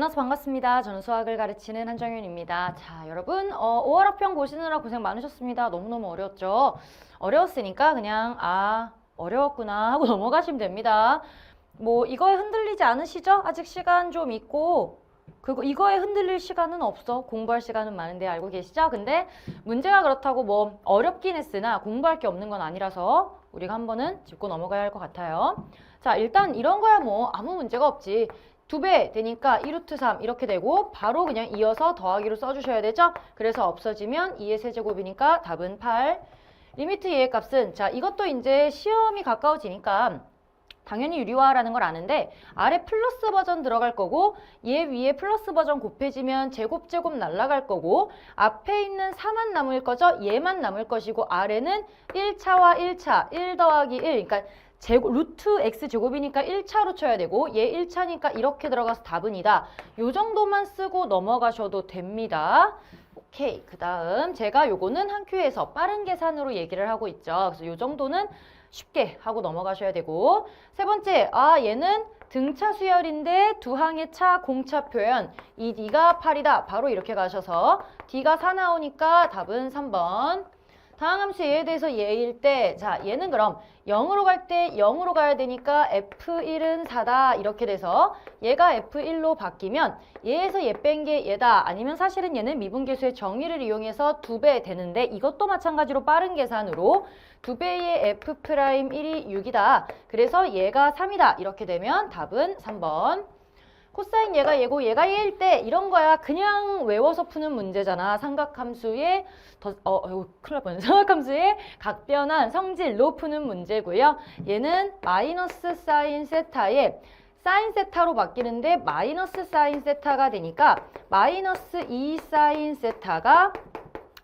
만나서 반갑습니다. 저는 수학을 가르치는 한정윤입니다. 자, 여러분 5월 학평 보시느라 고생 많으셨습니다. 너무너무 어려웠죠? 어려웠으니까 그냥 어려웠구나 하고 넘어가시면 됩니다. 뭐 이거에 흔들리지 않으시죠? 아직 시간 좀 있고 이거에 흔들릴 시간은 없어. 공부할 시간은 많은데 알고 계시죠? 근데 문제가 그렇다고 뭐 어렵긴 했으나 공부할 게 없는 건 아니라서 우리가 한 번은 짚고 넘어가야 할 것 같아요. 자, 일단 이런 거야 뭐 아무 문제가 없지. 2배 되니까 2루트 3 이렇게 되고 바로 그냥 이어서 더하기로 써주셔야 되죠? 그래서 없어지면 2의 세제곱이니까 답은 8. 리미트 얘의 값은 자 이것도 이제 시험이 가까워지니까 당연히 유리화라는 걸 아는데 아래 플러스 버전 들어갈 거고 얘 위에 플러스 버전 곱해지면 제곱 날아갈 거고 앞에 있는 4만 남을 거죠? 얘만 남을 것이고 아래는 1차와 1차 1 더하기 1 그러니까 루트 x 제곱이니까 1차로 쳐야 되고 얘 1차니까 이렇게 들어가서 답은 이다. 요 정도만 쓰고 넘어가셔도 됩니다. 오케이. 그 다음 제가 요거는 한 큐에서 빠른 계산으로 얘기를 하고 있죠. 그래서 요 정도는 쉽게 하고 넘어가셔야 되고 세 번째, 얘는 등차 수열인데 두 항의 차 공차 표현 이 d가 8이다. 바로 이렇게 가셔서 d가 4 나오니까 답은 3번. 다항 함수 얘에 대해서 얘일 때, 자, 얘는 그럼 0으로 갈 때 0으로 가야 되니까 F1은 4다. 이렇게 돼서 얘가 F1로 바뀌면 얘에서 얘 뺀 게 얘다. 아니면 사실은 얘는 미분계수의 정의를 이용해서 2배 되는데 이것도 마찬가지로 빠른 계산으로 2배의 F'1이 6이다. 그래서 얘가 3이다. 이렇게 되면 답은 3번. 코사인 얘가 얘고 얘가 얘일 때 이런 거야 그냥 외워서 푸는 문제잖아. 삼각함수의 큰일 날 뻔했네. 삼각함수의 각변환 성질로 푸는 문제고요. 얘는 마이너스 사인 세타에 사인 세타로 바뀌는데 마이너스 사인 세타가 되니까 마이너스 2 사인 세타가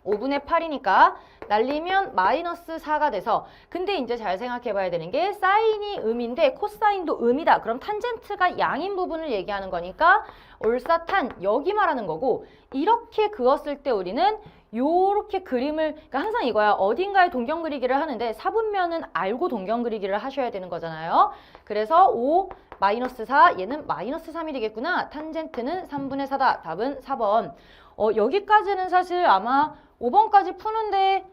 5분의 8이니까 날리면 마이너스 4가 돼서 근데 이제 잘 생각해 봐야 되는 게 사인이 음인데 코사인도 음이다. 그럼 탄젠트가 양인 부분을 얘기하는 거니까 올사탄 여기 말하는 거고 이렇게 그었을 때 우리는 요렇게 그림을 그러니까 항상 이거야. 어딘가에 동경 그리기를 하는데 사분면은 알고 동경 그리기를 하셔야 되는 거잖아요. 그래서 5 마이너스 4 얘는 마이너스 3이 되겠구나. 탄젠트는 3분의 4다. 답은 4번. 여기까지는 사실 아마 5번까지 푸는데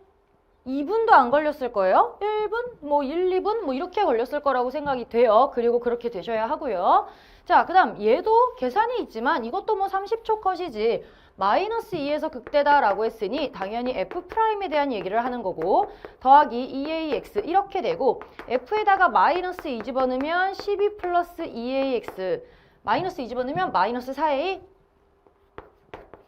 2분도 안 걸렸을 거예요. 1분, 뭐 1, 2분 뭐 이렇게 걸렸을 거라고 생각이 돼요. 그리고 그렇게 되셔야 하고요. 자, 그 다음 얘도 계산이 있지만 이것도 뭐 30초 컷이지. 마이너스 2에서 극대다라고 했으니 당연히 F'에 대한 얘기를 하는 거고 더하기 2AX 이렇게 되고 F에다가 마이너스 2 집어넣으면 12 플러스 2AX 마이너스 2 집어넣으면 마이너스 4A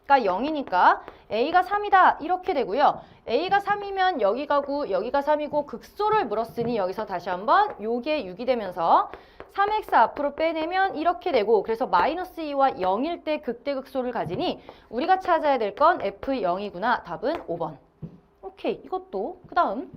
가 0이니까 A가 3이다 이렇게 되고요. A가 3이면 여기 가고 여기가 3이고 극소를 물었으니 여기서 다시 한번 요게 6이 되면서 3x 앞으로 빼내면 이렇게 되고 그래서 마이너스 2와 0일 때 극대극소를 가지니 우리가 찾아야 될 건 F0이구나. 답은 5번. 오케이. 이것도 그 다음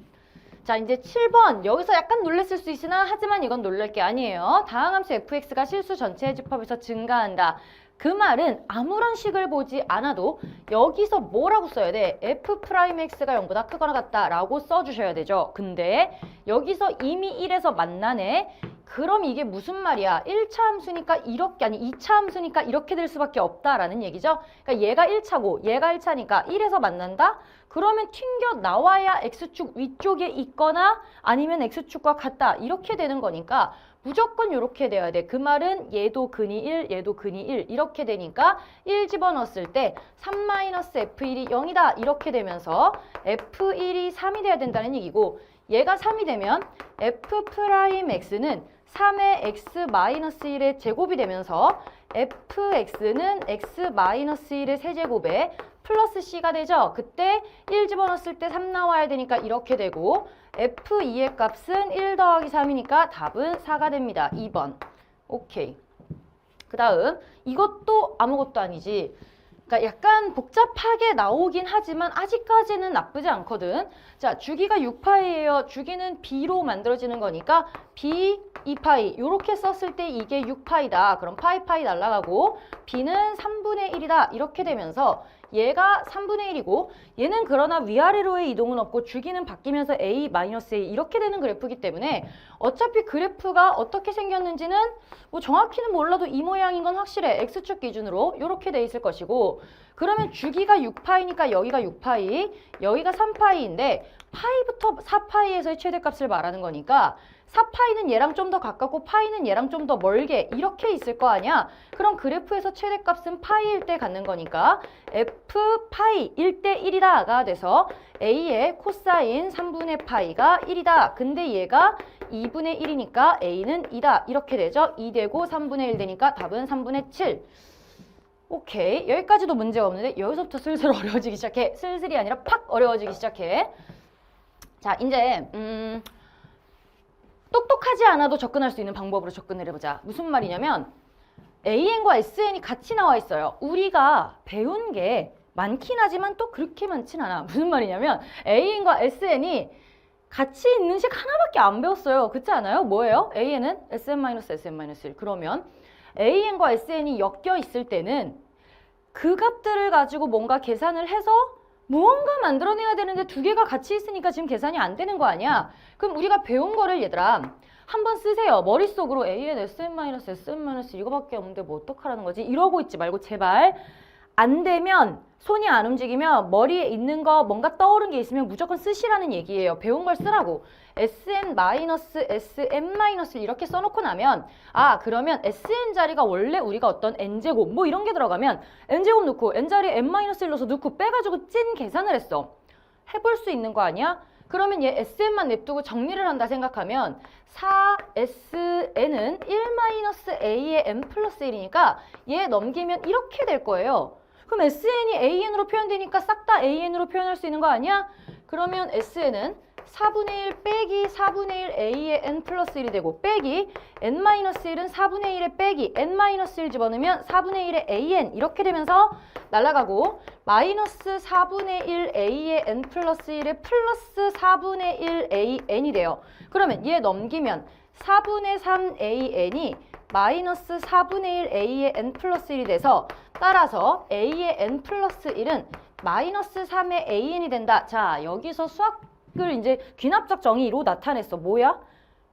자 이제 7번 여기서 약간 놀랬을 수 있으나 하지만 이건 놀랄 게 아니에요. 다항함수 fx가 실수 전체의 집합에서 증가한다. 그 말은 아무런 식을 보지 않아도 여기서 뭐라고 써야 돼? F'X가 0보다 크거나 같다라고 써주셔야 되죠. 근데 여기서 이미 1에서 만나네. 그럼 이게 무슨 말이야? 1차 함수니까 이렇게 아니 2차 함수니까 이렇게 될 수밖에 없다라는 얘기죠. 그러니까 얘가 1차고 얘가 1차니까 1에서 만난다? 그러면 튕겨 나와야 X축 위쪽에 있거나 아니면 X축과 같다. 이렇게 되는 거니까 무조건 이렇게 돼야 돼. 그 말은 얘도 근이 1, 얘도 근이 1 이렇게 되니까 1 집어넣었을 때 3-F1이 0이다. 이렇게 되면서 F1이 3이 돼야 된다는 얘기고 얘가 3이 되면 F'X는 3의 X-1의 제곱이 되면서 Fx는 X-1의 세제곱에 플러스 C가 되죠. 그때 1 집어넣었을 때 3 나와야 되니까 이렇게 되고 F2의 값은 1 더하기 3이니까 답은 4가 됩니다. 2번. 오케이. 그 다음 이것도 아무것도 아니지. 그러니까 약간 복잡하게 나오긴 하지만 아직까지는 나쁘지 않거든. 자, 주기가 6파이예요. 주기는 B로 만들어지는 거니까 B 2파이 이렇게 썼을 때 이게 6파이다. 그럼 파이 날라가고 B는 3분의 1이다. 이렇게 되면서 얘가 3분의 1이고 얘는 그러나 위아래로의 이동은 없고 주기는 바뀌면서 A 마이너스 A 이렇게 되는 그래프이기 때문에 어차피 그래프가 어떻게 생겼는지는 뭐 정확히는 몰라도 이 모양인 건 확실해. X축 기준으로 이렇게 돼 있을 것이고 그러면 주기가 6파이니까 여기가 6파이, 여기가 3파이인데 파이부터 4파이에서의 최대값을 말하는 거니까 4파이는 얘랑 좀 더 가깝고 파이는 얘랑 좀 더 멀게 이렇게 있을 거 아니야? 그럼 그래프에서 최대값은 파이일 때 갖는 거니까 f 파이 1대 1이다가 돼서 a의 코사인 3분의 파이가 1이다. 근데 얘가 2분의 1이니까 a는 2다. 이렇게 되죠. 2 되고 3분의 1 되니까 답은 3분의 7. 오케이. 여기까지도 문제가 없는데 여기서부터 슬슬 어려워지기 시작해. 슬슬이 아니라 팍 어려워지기 시작해. 자, 이제 똑똑하지 않아도 접근할 수 있는 방법으로 접근을 해보자. 무슨 말이냐면 AN과 SN이 같이 나와 있어요. 우리가 배운 게 많긴 하지만 또 그렇게 많진 않아. 무슨 말이냐면 AN과 SN이 같이 있는 식 하나밖에 안 배웠어요. 그렇지 않아요? 뭐예요? AN은 SN-SN-1. 그러면 AN과 SN이 엮여 있을 때는 그 값들을 가지고 뭔가 계산을 해서 무언가 만들어내야 되는데 두 개가 같이 있으니까 지금 계산이 안 되는 거 아니야? 그럼 우리가 배운 거를 얘들아 한번 쓰세요. 머릿속으로 AN, SN-SN- 이거밖에 없는데 뭐 어떡하라는 거지? 이러고 있지 말고 제발 안 되면 손이 안 움직이면 머리에 있는 거 뭔가 떠오른 게 있으면 무조건 쓰시라는 얘기예요. 배운 걸 쓰라고. SN-SM- 이렇게 써놓고 나면 아 그러면 SN 자리가 원래 우리가 어떤 N제곱 뭐 이런 게 들어가면 N제곱 넣고 N 자리에 M-1 넣어서 넣고 빼가지고 찐 계산을 했어. 해볼 수 있는 거 아니야? 그러면 얘 SN만 냅두고 정리를 한다 생각하면 4SN은 1-A의 N 플러스 1이니까 얘 넘기면 이렇게 될 거예요. 그럼 SN이 AN으로 표현되니까 싹 다 AN으로 표현할 수 있는 거 아니야? 그러면 SN은 4분의 1 빼기 4분의 1 A의 N 플러스 1이 되고 빼기 N-1은 4분의 1에 빼기 N-1 집어넣으면 4분의 1의 AN 이렇게 되면서 날아가고 마이너스 4분의 1 A의 N 플러스 1에 플러스 4분의 1 AN이 돼요. 그러면 얘 넘기면 4분의 3 AN이 마이너스 4분의 1 A의 N 플러스 1이 돼서 따라서 A의 N 플러스 1은 마이너스 3의 AN이 된다. 자, 여기서 수학을 이제 귀납적 정의로 나타냈어. 뭐야?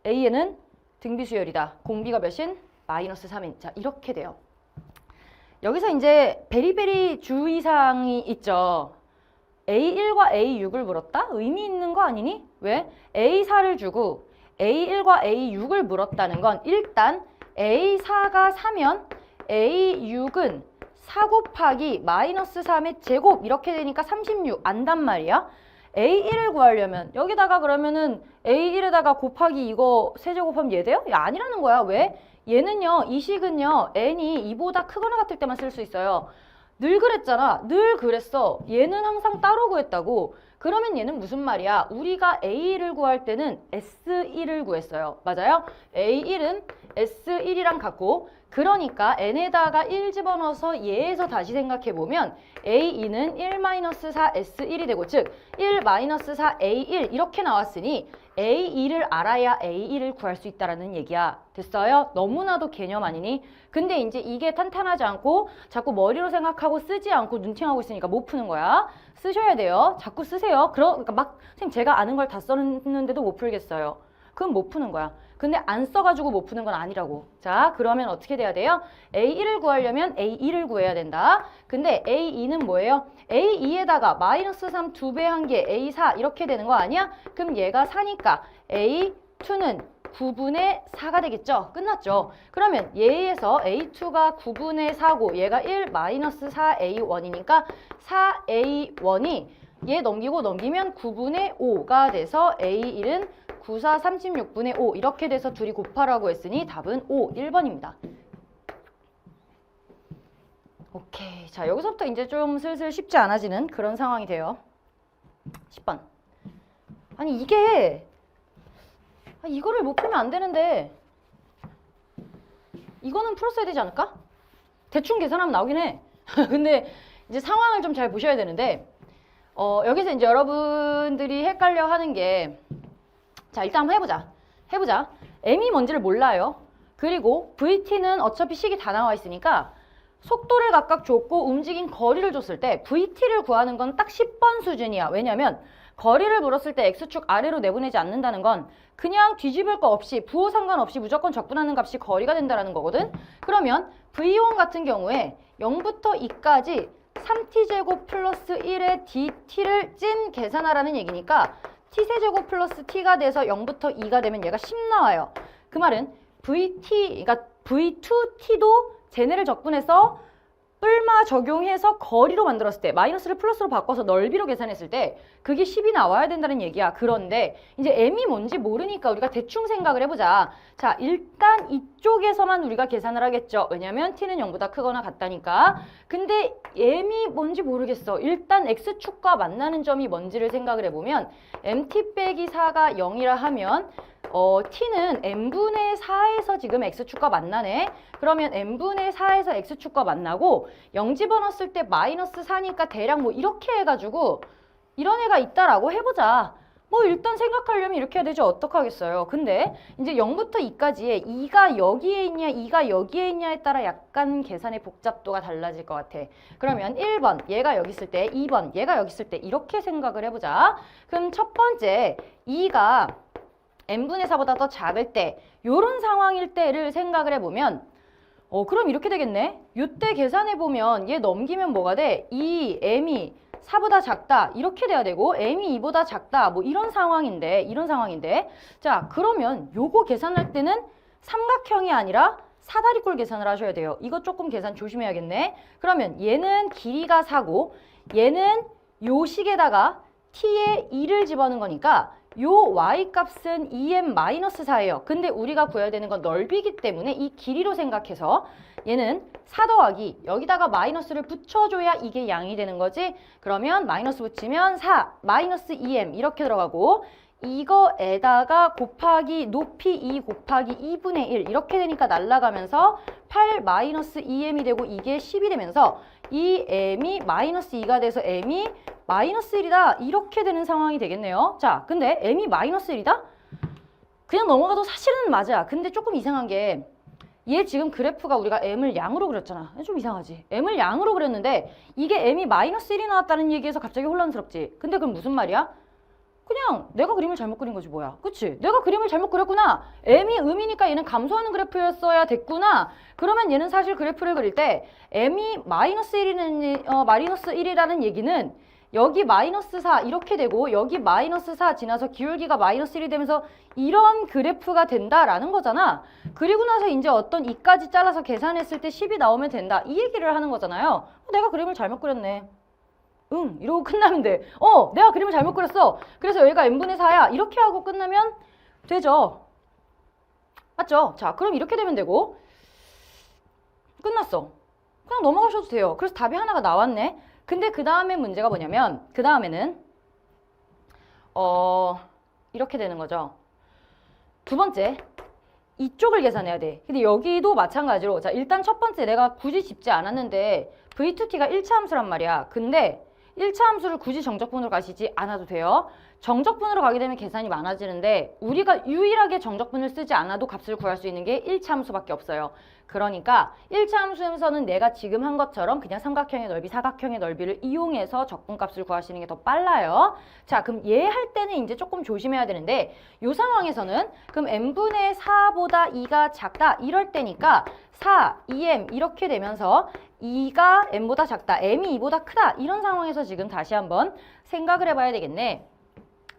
AN은 등비수열이다. 공비가 몇인? 마이너스 3인. 자, 이렇게 돼요. 여기서 이제 베리베리 주의사항이 있죠. A1과 A6을 물었다? 의미 있는 거 아니니? 왜? A4를 주고 A1과 A6을 물었다는 건 일단 A4가 4면 A6은 4 곱하기 마이너스 3의 제곱 이렇게 되니까 36 안단 말이야. A1을 구하려면 여기다가 그러면은 A1에다가 곱하기 이거 세제곱하면 얘 돼요? 야, 아니라는 거야. 왜? 얘는요, 이 식은요, n이 2보다 크거나 같을 때만 쓸 수 있어요. 늘 그랬잖아. 늘 그랬어. 얘는 항상 따로 구했다고. 그러면 얘는 무슨 말이야? 우리가 A1을 구할 때는 S1을 구했어요. 맞아요? A1은 S1이랑 같고 그러니까 n에다가 1 집어넣어서 얘에서 다시 생각해보면 A2는 1-4 S1이 되고 즉 1-4 A1 이렇게 나왔으니 A2를 알아야 A1을 구할 수 있다는 얘기야. 됐어요? 너무나도 개념 아니니? 근데 이제 이게 탄탄하지 않고 자꾸 머리로 생각하고 쓰지 않고 눈팅하고 있으니까 못 푸는 거야. 쓰셔야 돼요. 자꾸 쓰세요. 그러니까 막 선생님 제가 아는 걸 다 썼는데도 못 풀겠어요. 그럼 못 푸는 거야. 근데 안 써가지고 못 푸는 건 아니라고. 자, 그러면 어떻게 돼야 돼요? A1을 구하려면 A2를 구해야 된다. 근데 A2는 뭐예요? A2에다가 마이너스 3 2배 한 게 A4 이렇게 되는 거 아니야? 그럼 얘가 4니까 A2는 9분의 4가 되겠죠? 끝났죠? 그러면 얘에서 A2가 9분의 4고 얘가 1 마이너스 4A1이니까 4A1이 얘 넘기면 9분의 5가 돼서 A1은 9, 4, 36분의 5 이렇게 돼서 둘이 곱하라고 했으니 답은 5, 1번입니다. 오케이. 자, 여기서부터 이제 좀 슬슬 쉽지 않아지는 그런 상황이 돼요. 10번. 아니 이게 이거를 못 풀면 안 되는데 이거는 풀었어야 되지 않을까? 대충 계산하면 나오긴 해. 근데 이제 상황을 좀 잘 보셔야 되는데 여기서 이제 여러분들이 헷갈려 하는 게 자, 일단 한번 해보자. M이 뭔지를 몰라요. 그리고 VT는 어차피 식이 다 나와 있으니까 속도를 각각 줬고 움직인 거리를 줬을 때 VT를 구하는 건 딱 10번 수준이야. 왜냐면 거리를 물었을 때 X축 아래로 내보내지 않는다는 건 그냥 뒤집을 거 없이 부호 상관없이 무조건 적분하는 값이 거리가 된다는 거거든. 그러면 V1 같은 경우에 0부터 2까지 3t제곱 플러스 1의 dt를 찐 계산하라는 얘기니까 t세제곱 플러스 t가 돼서 0부터 2가 되면 얘가 10 나와요. 그 말은 vt, 그러니까 v2t도 쟤네를 적분해서 뿔마 적용해서 거리로 만들었을 때 마이너스를 플러스로 바꿔서 넓이로 계산했을 때 그게 10이 나와야 된다는 얘기야. 그런데 이제 m이 뭔지 모르니까 우리가 대충 생각을 해보자. 자, 일단 이쪽에서만 우리가 계산을 하겠죠. 왜냐면 t는 0보다 크거나 같다니까. 근데 m이 뭔지 모르겠어. 일단 x축과 만나는 점이 뭔지를 생각을 해보면 mt 빼기 4가 0이라 하면 t는 n분의 4에서 지금 x축과 만나네. 그러면 n분의 4에서 x축과 만나고 0 집어넣었을 때 마이너스 4니까 대략 뭐 이렇게 해가지고 이런 애가 있다라고 해보자. 뭐 일단 생각하려면 이렇게 해야 되죠. 어떡하겠어요. 근데 이제 0부터 2까지에 2가 여기에 있냐 2가 여기에 있냐에 따라 약간 계산의 복잡도가 달라질 것 같아. 그러면 1번 얘가 여기 있을 때 2번 얘가 여기 있을 때 이렇게 생각을 해보자. 그럼 첫 번째 2가 n분의 4보다 더 작을 때 요런 상황일 때를 생각을 해보면 그럼 이렇게 되겠네. 요때 계산해보면 얘 넘기면 뭐가 돼? 이 m이 4보다 작다 이렇게 돼야 되고 m이 2보다 작다 뭐 이런 상황인데 자 그러면 요거 계산할 때는 삼각형이 아니라 사다리꼴 계산을 하셔야 돼요. 이거 조금 계산 조심해야겠네. 그러면 얘는 길이가 4고 얘는 요 식에다가 t에 2를 집어넣은 거니까 요 y값은 2m-4예요. 근데 우리가 구해야 되는 건 넓이기 때문에 이 길이로 생각해서 얘는 4 더하기 여기다가 마이너스를 붙여줘야 이게 양이 되는 거지. 그러면 마이너스 붙이면 4 마이너스 2m 이렇게 들어가고 이거에다가 곱하기 높이 2 곱하기 2분의 1 이렇게 되니까 날아가면서 8 마이너스 2m이 되고 이게 10이 되면서 이 m이 마이너스 2가 돼서 m이 마이너스 1이다 이렇게 되는 상황이 되겠네요. 자, 근데 m이 마이너스 1이다? 그냥 넘어가도 사실은 맞아. 근데 조금 이상한 게 얘 지금 그래프가 우리가 m을 양으로 그렸잖아. 좀 이상하지? m을 양으로 그렸는데 이게 m이 마이너스 1이 나왔다는 얘기에서 갑자기 혼란스럽지? 근데 그럼 무슨 말이야? 그냥 내가 그림을 잘못 그린 거지 뭐야. 그치? 내가 그림을 잘못 그렸구나. m이 음이니까 얘는 감소하는 그래프였어야 됐구나. 그러면 얘는 사실 그래프를 그릴 때 m이 마이너스 1이라는 얘기는 여기 마이너스 4 이렇게 되고 여기 마이너스 4 지나서 기울기가 마이너스 1이 되면서 이런 그래프가 된다라는 거잖아. 그리고 나서 이제 어떤 2까지 잘라서 계산했을 때 10이 나오면 된다. 이 얘기를 하는 거잖아요. 내가 그림을 잘못 그렸네. 응, 이러고 끝나면 돼. 내가 그림을 잘못 그렸어. 그래서 여기가 n분의 4야. 이렇게 하고 끝나면 되죠. 맞죠? 자, 그럼 이렇게 되면 되고 끝났어. 그냥 넘어가셔도 돼요. 그래서 답이 하나가 나왔네. 근데 그 다음에 문제가 뭐냐면 그 다음에는 이렇게 되는 거죠. 두 번째 이쪽을 계산해야 돼. 근데 여기도 마찬가지로 자 일단 첫 번째 내가 굳이 짚지 않았는데 v2t가 1차 함수란 말이야. 근데 1차 함수를 굳이 정적분으로 가시지 않아도 돼요. 정적분으로 가게 되면 계산이 많아지는데 우리가 유일하게 정적분을 쓰지 않아도 값을 구할 수 있는 게 1차 함수밖에 없어요. 그러니까 1차 함수에서는 내가 지금 한 것처럼 그냥 삼각형의 넓이, 사각형의 넓이를 이용해서 적분값을 구하시는 게 더 빨라요. 자, 그럼 얘 할 때는 이제 조금 조심해야 되는데 이 상황에서는 그럼 n분의 4보다 2가 작다 이럴 때니까 4, 2m 이렇게 되면서 2가 m보다 작다, m이 2보다 크다 이런 상황에서 지금 다시 한번 생각을 해봐야 되겠네.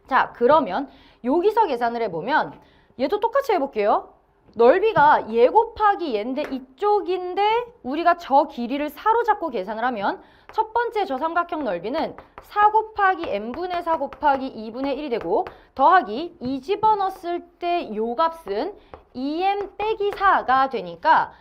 자, 그러면 여기서 계산을 해보면 얘도 똑같이 해볼게요. 넓이가 얘 곱하기 얘인데 이쪽인데 우리가 저 길이를 4로 잡고 계산을 하면 첫 번째 저 삼각형 넓이는 4 곱하기 n분의 4 곱하기 2분의 1이 되고 더하기 2 집어넣었을 때 요 값은 2m 빼기 4가 되니까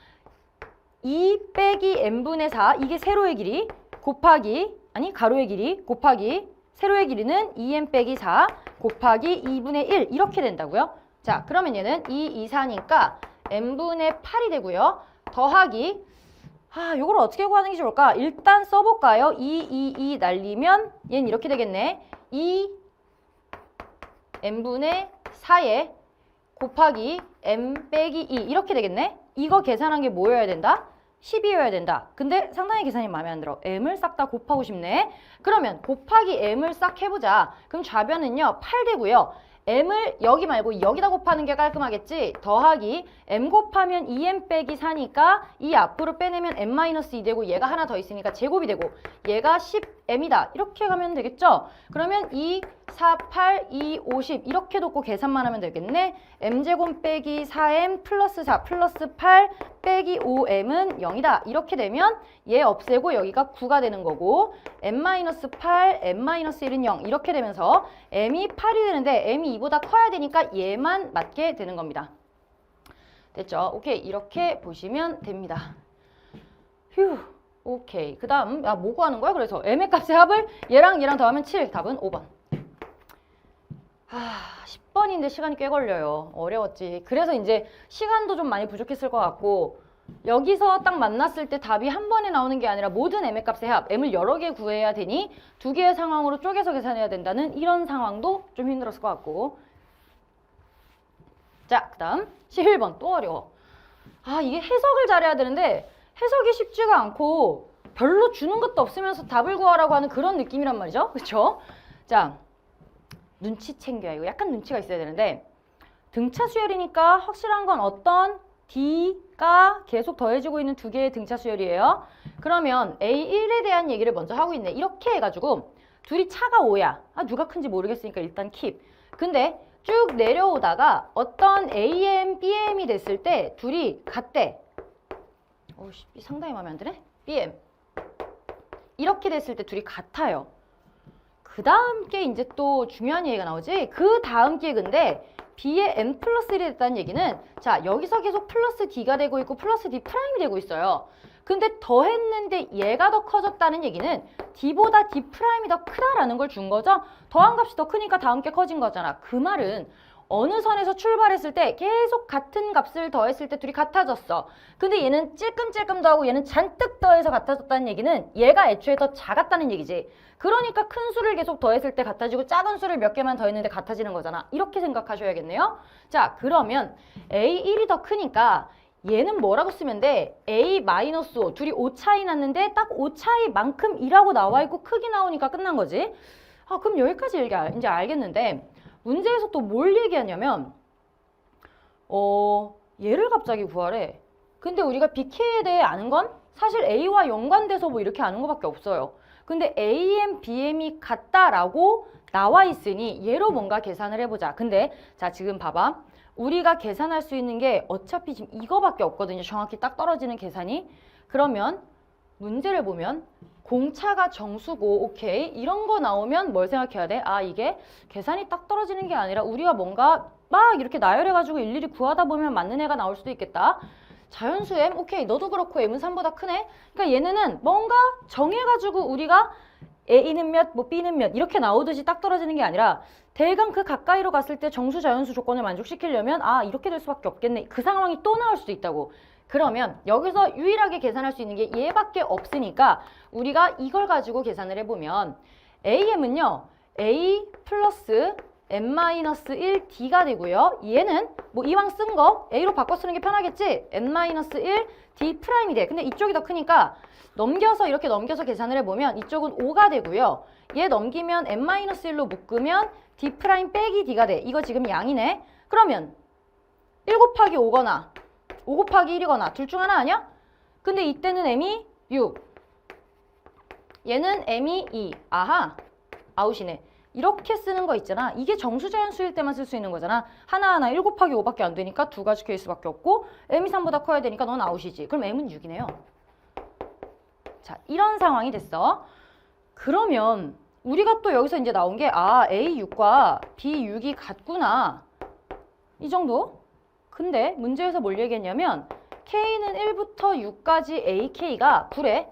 2 빼기 n분의 4 이게 세로의 길이 곱하기 가로의 길이 곱하기 세로의 길이는 2m 빼기 4 곱하기 2분의 1 이렇게 된다고요. 자, 그러면 얘는 2, 2, 4니까 n분의 8이 되고요. 더하기 요걸 어떻게 구하는 게 좋을까? 일단 써볼까요? 2, 2, 2 날리면 얘는 이렇게 되겠네. 2 n분의 4에 곱하기 m 빼기 2 이렇게 되겠네. 이거 계산한 게 뭐여야 된다? 10이어야 된다. 근데 상당히 계산이 마음에 안 들어. m을 싹 다 곱하고 싶네. 그러면 곱하기 m을 싹 해보자. 그럼 좌변은요 8 되고요. m을 여기 말고 여기다 곱하는 게 깔끔하겠지. 더하기 m 곱하면 2m 빼기 4니까 이 앞으로 빼내면 m-2 되고 얘가 하나 더 있으니까 제곱이 되고 얘가 10m이다. 이렇게 가면 되겠죠. 그러면 2, 4, 8, 2, 50 이렇게 놓고 계산만 하면 되겠네. m제곱 빼기 4m 플러스 4 플러스 8 빼기 5m은 0이다. 이렇게 되면 얘 없애고 여기가 9가 되는 거고 m-8, m-1은 0 이렇게 되면서 m이 8이 되는데 m이 2보다 커야 되니까 얘만 맞게 되는 겁니다. 됐죠? 오케이. 이렇게 보시면 됩니다. 휴. 오케이. 그 다음 뭐 구하는 거야? 그래서 m의 값의 합을 얘랑 더하면 7. 답은 5번. 10번인데 시간이 꽤 걸려요. 어려웠지. 그래서 이제 시간도 좀 많이 부족했을 것 같고 여기서 딱 만났을 때 답이 한 번에 나오는 게 아니라 모든 m의 값의 합, m을 여러 개 구해야 되니 두 개의 상황으로 쪼개서 계산해야 된다는 이런 상황도 좀 힘들었을 것 같고. 자, 그 다음 11번 또 어려워. 이게 해석을 잘해야 되는데 해석이 쉽지가 않고 별로 주는 것도 없으면서 답을 구하라고 하는 그런 느낌이란 말이죠. 그쵸? 자, 눈치 챙겨야 이거 약간 눈치가 있어야 되는데 등차 수열이니까 확실한 건 어떤 D가 계속 더해지고 있는 두 개의 등차 수열이에요. 그러면 A1에 대한 얘기를 먼저 하고 있네. 이렇게 해가지고 둘이 차가 5야. 누가 큰지 모르겠으니까 일단 킵. 근데 쭉 내려오다가 어떤 AM, BM이 됐을 때 둘이 같대. 상당히 마음에 안 드네? BM. 이렇게 됐을 때 둘이 같아요. 그 다음 게 이제 또 중요한 얘기가 나오지. 그 다음 게 근데 B의 M 플러스 1이 됐다는 얘기는 자 여기서 계속 플러스 D가 되고 있고 플러스 D 프라임이 되고 있어요. 근데 더했는데 얘가 더 커졌다는 얘기는 D보다 D 프라임이 더 크다라는 걸 준 거죠. 더한 값이 더 크니까 다음 게 커진 거잖아. 그 말은 어느 선에서 출발했을 때 계속 같은 값을 더했을 때 둘이 같아졌어. 근데 얘는 찔끔찔끔 더하고 얘는 잔뜩 더해서 같아졌다는 얘기는 얘가 애초에 더 작았다는 얘기지. 그러니까 큰 수를 계속 더했을 때 같아지고 작은 수를 몇 개만 더했는데 같아지는 거잖아. 이렇게 생각하셔야겠네요. 자, 그러면 A1이 더 크니까 얘는 뭐라고 쓰면 돼? A-5 둘이 5 차이 났는데 딱 5 차이만큼이라고 나와 있고 크기 나오니까 끝난 거지. 그럼 여기까지 이제 알겠는데 문제에서 또 뭘 얘기하냐면 얘를 갑자기 구하래. 근데 우리가 BK에 대해 아는 건 사실 A와 연관돼서 뭐 이렇게 아는 것밖에 없어요. 근데 AM, BM이 같다라고 나와 있으니 얘로 뭔가 계산을 해보자. 근데 자 지금 봐봐. 우리가 계산할 수 있는 게 어차피 지금 이거밖에 없거든요. 정확히 딱 떨어지는 계산이. 그러면 문제를 보면 공차가 정수고 오케이 이런 거 나오면 뭘 생각해야 돼? 이게 계산이 딱 떨어지는 게 아니라 우리가 뭔가 막 이렇게 나열해가지고 일일이 구하다 보면 맞는 애가 나올 수도 있겠다. 자연수 M? 오케이 너도 그렇고 M은 3보다 크네? 그러니까 얘네는 뭔가 정해가지고 우리가 A는 몇, 뭐 B는 몇 이렇게 나오듯이 딱 떨어지는 게 아니라 대강 그 가까이로 갔을 때 정수 자연수 조건을 만족시키려면 이렇게 될 수밖에 없겠네. 그 상황이 또 나올 수도 있다고. 그러면 여기서 유일하게 계산할 수 있는 게 얘밖에 없으니까 우리가 이걸 가지고 계산을 해보면 AM은요. A 플러스 n-1 D가 되고요. 얘는 뭐 이왕 쓴 거 A로 바꿔 쓰는 게 편하겠지? n-1 D 프라임이 돼. 근데 이쪽이 더 크니까 넘겨서 이렇게 넘겨서 계산을 해보면 이쪽은 5가 되고요. 얘 넘기면 n-1로 묶으면 D 프라임 빼기 D가 돼. 이거 지금 양이네. 그러면 1 곱하기 5거나 5 곱하기 1이거나 둘 중 하나 아니야? 근데 이때는 m이 6. 얘는 m이 2. 아웃이네. 이렇게 쓰는 거 있잖아. 이게 정수자연수일 때만 쓸 수 있는 거잖아. 하나하나 1 곱하기 5밖에 안 되니까 두 가지 케이스밖에 없고 m이 3보다 커야 되니까 넌 아웃이지. 그럼 m은 6이네요. 자, 이런 상황이 됐어. 그러면 우리가 또 여기서 이제 나온 게 A6과 B6이 같구나. 이 정도? 근데 문제에서 뭘 얘기했냐면 K는 1부터 6까지 AK가 9래.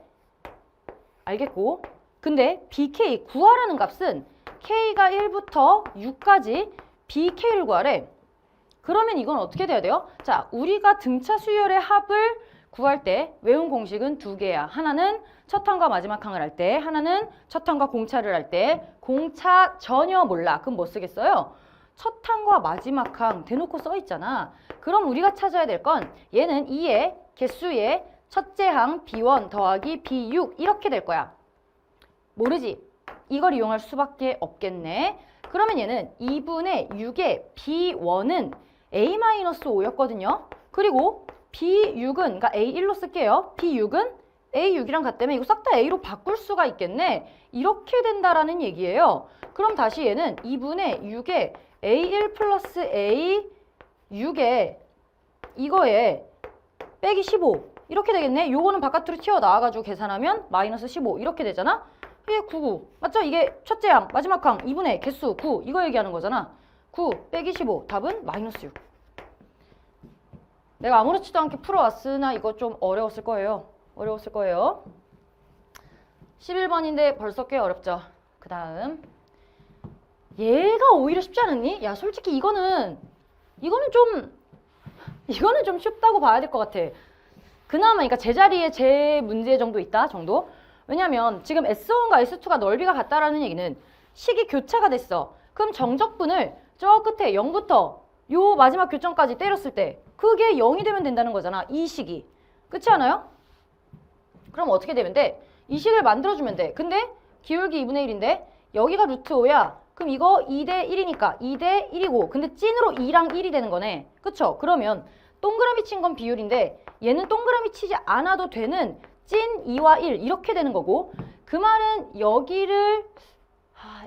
알겠고. 근데 BK 구하라는 값은 K가 1부터 6까지 BK를 구하래. 그러면 이건 어떻게 돼야 돼요? 자, 우리가 등차 수열의 합을 구할 때 외운 공식은 두 개야. 하나는 첫 항과 마지막 항을 할 때, 하나는 첫 항과 공차를 할 때. 공차 전혀 몰라. 그럼 뭐 쓰겠어요? 첫 항과 마지막 항 대놓고 써 있잖아. 그럼 우리가 찾아야 될 건 얘는 2의 개수의 첫째 항 B1 더하기 B6 이렇게 될 거야. 모르지? 이걸 이용할 수밖에 없겠네. 그러면 얘는 2분의 6의 B1은 A-5였거든요. 그리고 B6은, 그러니까 A1로 쓸게요. B6은 A6이랑 같다면 이거 싹 다 A로 바꿀 수가 있겠네. 이렇게 된다라는 얘기예요. 그럼 다시 얘는 2분의 6의 A1 플러스 A6에 이거에 빼기 15 이렇게 되겠네. 요거는 바깥으로 튀어나와가지고 계산하면 마이너스 15 이렇게 되잖아. 이게 99 맞죠? 이게 첫째 항 마지막 항 2분의 개수 9 이거 얘기하는 거잖아. 9 빼기 15 답은 마이너스 6. 내가 아무렇지도 않게 풀어왔으나 이거 좀 어려웠을 거예요. 11번인데 벌써 꽤 어렵죠. 그 다음 얘가 오히려 쉽지 않았니? 야 솔직히 이거는 좀 쉽다고 봐야 될 것 같아. 그나마 그러니까 제자리에 제 문제 정도 있다 정도. 왜냐면 지금 S1과 S2가 넓이가 같다라는 얘기는 식이 교차가 됐어. 그럼 정적분을 저 끝에 0부터 요 마지막 교점까지 때렸을 때 그게 0이 되면 된다는 거잖아. 이 식이. 그렇지 않아요? 그럼 어떻게 되면 돼? 이 식을 만들어주면 돼. 근데 기울기 2분의 1인데 여기가 루트 5야. 그럼 이거 2대 1이니까 2대 1이고 근데 찐으로 2랑 1이 되는 거네. 그쵸? 그러면 동그라미 친 건 비율인데 얘는 동그라미 치지 않아도 되는 찐 2와 1 이렇게 되는 거고 그 말은 여기를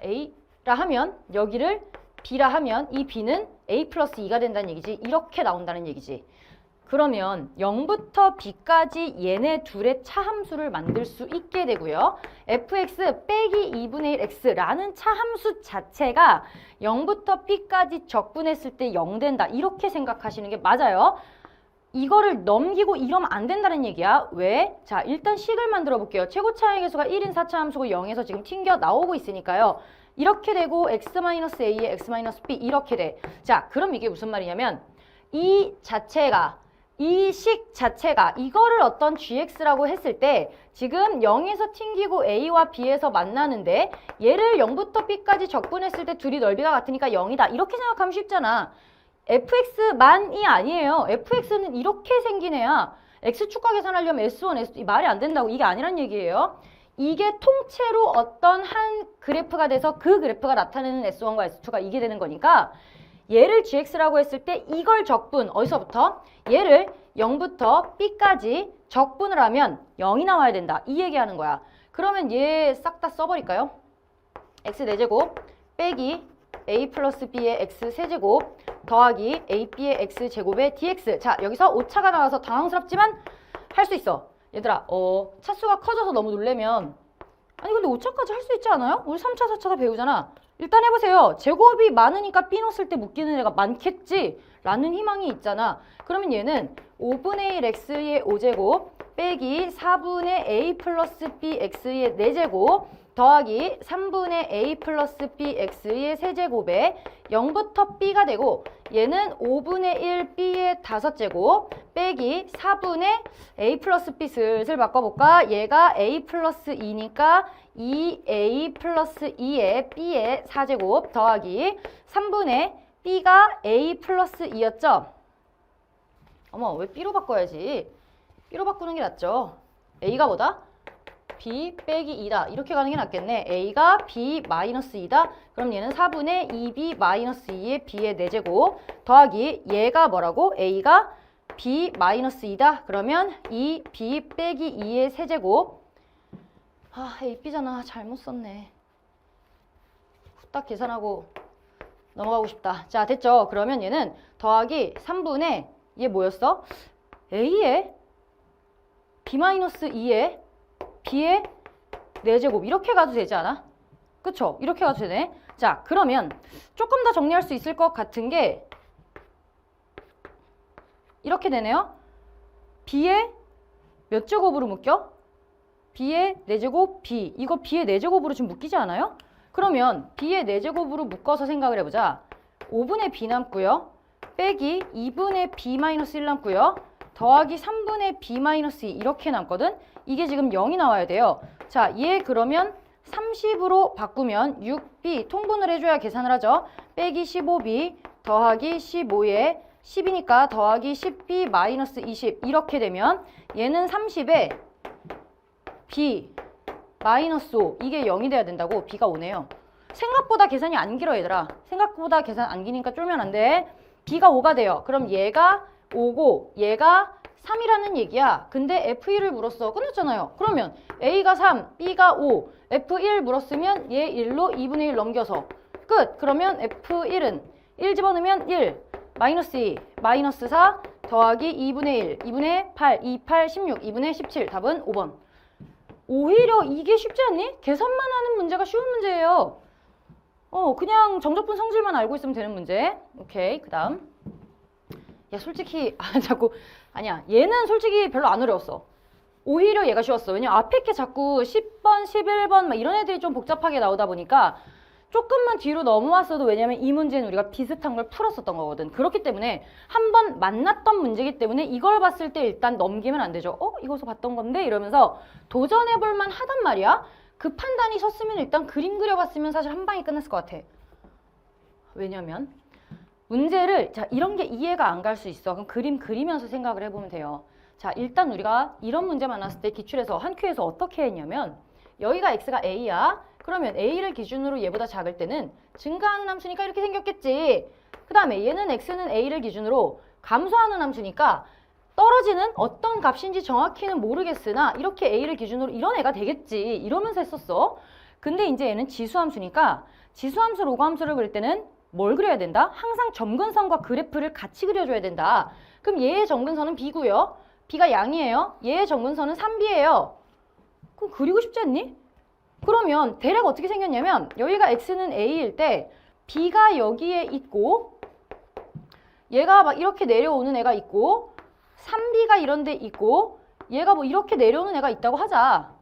A라 하면 여기를 B라 하면 이 B는 A 플러스 2가 된다는 얘기지. 이렇게 나온다는 얘기지. 그러면 0부터 B까지 얘네 둘의 차함수를 만들 수 있게 되고요. fx 빼기 2분의 1 x라는 차함수 자체가 0부터 B까지 적분했을 때 0 된다. 이렇게 생각하시는 게 맞아요. 이거를 넘기고 이러면 안 된다는 얘기야. 왜? 자, 일단 식을 만들어 볼게요. 최고차의 개수가 1인 4차 함수고 0에서 지금 튕겨 나오고 있으니까요. 이렇게 되고 x-a에 x-b 이렇게 돼. 자, 그럼 이게 무슨 말이냐면 이 식 자체가 이거를 어떤 gx라고 했을 때 지금 0에서 튕기고 a와 b에서 만나는데 얘를 0부터 b까지 적분했을 때 둘이 넓이가 같으니까 0이다. 이렇게 생각하면 쉽잖아. fx만이 아니에요. fx는 이렇게 생긴 애야. x축과 계산하려면 s1, s2 말이 안 된다고. 이게 아니란 얘기예요. 이게 통째로 어떤 한 그래프가 돼서 그 그래프가 나타내는 s1과 s2가 이게 되는 거니까 얘를 gx라고 했을 때 이걸 적분, 어디서부터? 얘를 0부터 b까지 적분을 하면 0이 나와야 된다. 이 얘기하는 거야. 그러면 얘 싹 다 써버릴까요? x 4제곱 빼기 a 플러스 b의 x 세제곱 더하기 ab의 x 제곱의 dx. 자, 여기서 오차가 나와서 당황스럽지만 할 수 있어. 얘들아, 차수가 커져서 너무 놀래면 아니 근데 오차까지 할 수 있지 않아요? 우리 3차, 4차 다 배우잖아. 일단 해보세요. 제곱이 많으니까 b 넣었을 때 묶이는 애가 많겠지? 라는 희망이 있잖아. 그러면 얘는 5분의 1 x의 5제곱 빼기 4분의 a 플러스 b x의 4제곱 더하기 3분의 a 플러스 b x의 세제곱에 0부터 b가 되고 얘는 5분의 1 b의 5제곱 빼기 4분의 a 플러스 b 슬슬 바꿔볼까? 얘가 a 플러스 2니까 2a 플러스 2의 b의 4제곱 더하기 3분의 b가 a 플러스 2였죠? 어머, 왜 b로 바꿔야지? b로 바꾸는 게 낫죠? a가 뭐다? b 빼기 2다. 이렇게 가는 게 낫겠네. a가 b 마이너스 2다. 그럼 얘는 4분의 2b 마이너스 2의 b의 4제곱 더하기 얘가 뭐라고? a가 b 마이너스 2다. 그러면 2b 빼기 2의 세제곱 a, b잖아. 잘못 썼네. 후딱 계산하고 넘어가고 싶다. 자, 됐죠? 그러면 얘는 더하기 3분의 얘 뭐였어? a의 b 마이너스 2의 b의 4제곱 이렇게 가도 되지 않아? 그쵸? 이렇게 가도 되네. 자, 그러면 조금 더 정리할 수 있을 것 같은 게 이렇게 되네요. b의 몇 제곱으로 묶여? b의 4제곱 b. 이거 b의 4제곱으로 지금 묶이지 않아요? 그러면 b의 4제곱으로 묶어서 생각을 해보자. 5분의 b 남고요. 빼기 2분의 b-1 남고요. 더하기 3분의 b-2 이렇게 남거든. 이게 지금 0이 나와야 돼요. 자, 얘 그러면 30으로 바꾸면 6b 통분을 해줘야 계산을 하죠. 빼기 15b 더하기 15에 10이니까 더하기 10b 마이너스 20 이렇게 되면 얘는 30에 b 마이너스 5 이게 0이 돼야 된다고. b가 5네요. 생각보다 계산이 안 길어 얘들아. 생각보다 계산 안 기니까 쫄면 안 돼. b가 5가 돼요. 그럼 얘가 5고 얘가 3이라는 얘기야. 근데 F1을 물었어. 끝났잖아요. 그러면 A가 3, B가 5, F1 물었으면 얘 1로 2분의 1 넘겨서 끝. 그러면 F1은 1 집어넣으면 1, 마이너스 2, 마이너스 4, 더하기 2분의 1, 2분의 8, 2, 8, 16, 2분의 17. 답은 5번. 오히려 이게 쉽지 않니? 계산만 하는 문제가 쉬운 문제예요. 그냥 정적분 성질만 알고 있으면 되는 문제. 오케이, 그 다음. 야, 솔직히, 아니야. 얘는 솔직히 별로 안 어려웠어. 오히려 얘가 쉬웠어. 왜냐면 앞에 게 자꾸 10번, 11번 막 이런 애들이 좀 복잡하게 나오다 보니까 조금만 뒤로 넘어왔어도 왜냐면 이 문제는 우리가 비슷한 걸 풀었었던 거거든. 그렇기 때문에 한 번 만났던 문제이기 때문에 이걸 봤을 때 일단 넘기면 안 되죠. 이거서 봤던 건데? 이러면서 도전해볼만 하단 말이야. 그 판단이 섰으면 일단 그림 그려봤으면 사실 한 방에 끝났을 것 같아. 왜냐면 문제를 자 이런 게 이해가 안 갈 수 있어. 그럼 그림 그리면서 생각을 해보면 돼요. 자 일단 우리가 이런 문제 만났을 때 기출에서 한 큐에서 어떻게 했냐면 여기가 x가 a야. 그러면 a를 기준으로 얘보다 작을 때는 증가하는 함수니까 이렇게 생겼겠지. 그 다음에 얘는 x는 a를 기준으로 감소하는 함수니까 떨어지는 어떤 값인지 정확히는 모르겠으나 이렇게 a를 기준으로 이런 애가 되겠지. 이러면서 했었어. 근데 이제 얘는 지수함수니까 지수함수 로그함수를 그릴 때는 뭘 그려야 된다? 항상 점근선과 그래프를 같이 그려줘야 된다. 그럼 얘의 점근선은 b고요. b가 양이에요. 얘의 점근선은 3b예요. 그럼 그리고 싶지 않니? 그러면 대략 어떻게 생겼냐면 여기가 x는 a일 때 b가 여기에 있고 얘가 막 이렇게 내려오는 애가 있고 3b가 이런 데 있고 얘가 뭐 이렇게 내려오는 애가 있다고 하자.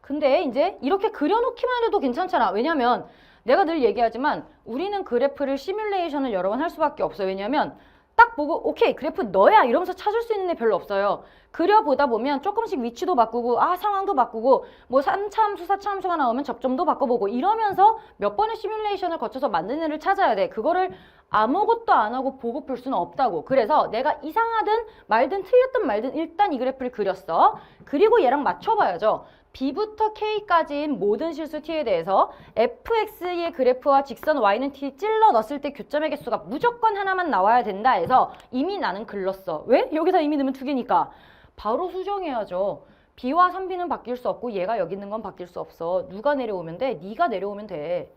근데 이제 이렇게 그려놓기만 해도 괜찮잖아. 왜냐면 내가 늘 얘기하지만 우리는 그래프를 시뮬레이션을 여러 번 할 수밖에 없어요. 왜냐면 딱 보고 오케이 그래프 너야 이러면서 찾을 수 있는 애 별로 없어요. 그려보다 보면 조금씩 위치도 바꾸고 상황도 바꾸고 뭐 3차 함수 4차 함수가 나오면 접점도 바꿔보고 이러면서 몇 번의 시뮬레이션을 거쳐서 만든 애를 찾아야 돼. 그거를 아무것도 안 하고 보고 풀 수는 없다고. 그래서 내가 이상하든 말든 틀렸든 말든 일단 이 그래프를 그렸어. 그리고 얘랑 맞춰봐야죠. B부터 K까지인 모든 실수 T에 대해서 fx의 그래프와 직선 y는 T 찔러 넣었을 때 교점의 개수가 무조건 하나만 나와야 된다 해서 이미 나는 글렀어. 왜? 여기다 이미 넣으면 2개니까. 바로 수정해야죠. B와 3B는 바뀔 수 없고 얘가 여기 있는 건 바뀔 수 없어. 누가 내려오면 돼? 네가 내려오면 돼.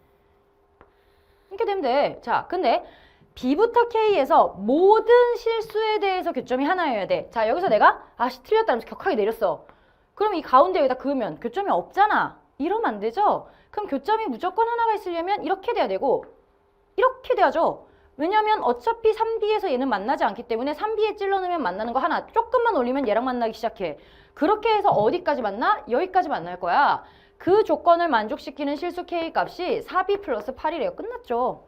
이렇게 되면 돼. 자, 근데 B부터 K에서 모든 실수에 대해서 교점이 하나여야 돼. 자, 여기서 내가 틀렸다 하면서 격하게 내렸어. 그럼 이 가운데 여기다 그으면 교점이 없잖아. 이러면 안 되죠? 그럼 교점이 무조건 하나가 있으려면 이렇게 돼야 되고 이렇게 돼야죠. 왜냐면 어차피 3B에서 얘는 만나지 않기 때문에 3B에 찔러 넣으면 만나는 거 하나 조금만 올리면 얘랑 만나기 시작해. 그렇게 해서 어디까지 만나? 여기까지 만날 거야. 그 조건을 만족시키는 실수 K 값이 4B 플러스 8이래요. 끝났죠.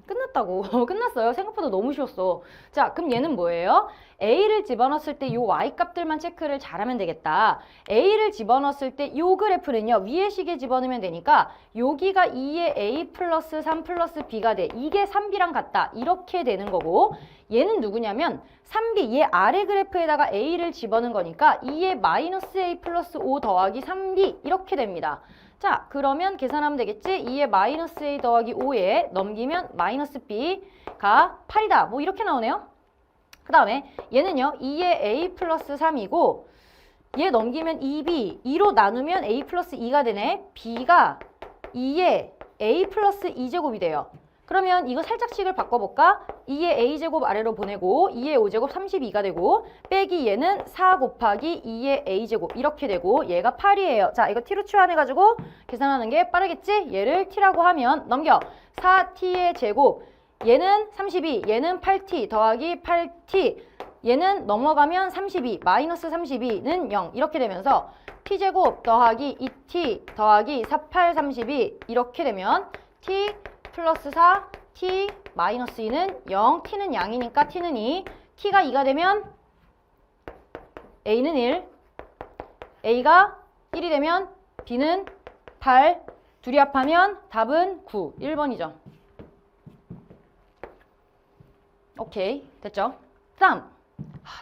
끝났다고. 끝났어요. 생각보다 너무 쉬웠어. 자, 그럼 얘는 뭐예요? A를 집어넣었을 때 이 Y 값들만 체크를 잘하면 되겠다. A를 집어넣었을 때 이 그래프는요. 위에 식에 집어넣으면 되니까 여기가 2의 A 플러스 3 플러스 B가 돼. 이게 3B랑 같다. 이렇게 되는 거고 얘는 누구냐면 3B, 얘 아래 그래프에다가 A를 집어넣은 거니까 2의 마이너스 A 플러스 5 더하기 3B 이렇게 됩니다. 자, 그러면 계산하면 되겠지? 2의 마이너스 A 더하기 5에 넘기면 마이너스 B가 8이다. 뭐 이렇게 나오네요. 그 다음에 얘는요. 2의 A 플러스 3이고 얘 넘기면 2B, 2로 나누면 A 플러스 2가 되네. B가 2의 A 플러스 2제곱이 돼요. 그러면 이거 살짝씩을 바꿔볼까? 2의 A제곱 아래로 보내고 2의 5제곱 32가 되고 빼기 얘는 4 곱하기 2의 A제곱 이렇게 되고 얘가 8이에요. 자, 이거 T로 치환해가지고 계산하는 게 빠르겠지? 얘를 T라고 하면 넘겨. 4T의 제곱 얘는 32, 얘는 8T 더하기 8T 얘는 넘어가면 32, 마이너스 32는 0 이렇게 되면서 T제곱 더하기 2T 더하기 4, 8, 32 이렇게 되면 T 플러스 4, T 마이너스 2는 0, T는 양이니까 T는 2, T가 2가 되면 A는 1, A가 1이 되면 B는 8, 둘이 합하면 답은 9, 1번이죠. 오케이, 됐죠? 다음,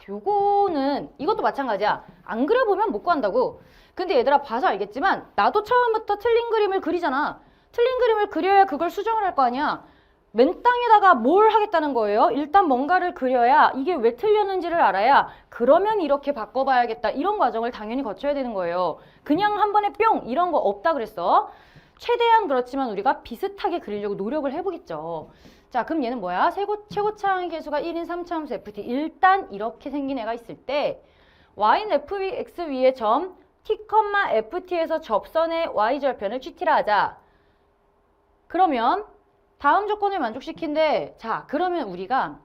요거는 이것도 마찬가지야. 안 그려보면 못 구한다고. 근데 얘들아 봐서 알겠지만 나도 처음부터 틀린 그림을 그리잖아. 틀린 그림을 그려야 그걸 수정을 할 거 아니야. 맨 땅에다가 뭘 하겠다는 거예요? 일단 뭔가를 그려야 이게 왜 틀렸는지를 알아야 그러면 이렇게 바꿔봐야겠다. 이런 과정을 당연히 거쳐야 되는 거예요. 그냥 한 번에 뿅 이런 거 없다 그랬어. 최대한 그렇지만 우리가 비슷하게 그리려고 노력을 해보겠죠. 자, 그럼 얘는 뭐야? 최고차항의 개수가 1인 3차함수 ft. 일단 이렇게 생긴 애가 있을 때 y는 fx 위에 점 t, ft에서 접선의 y절편을 gt라 하자. 그러면 다음 조건을 만족시킨데, 자, 그러면 우리가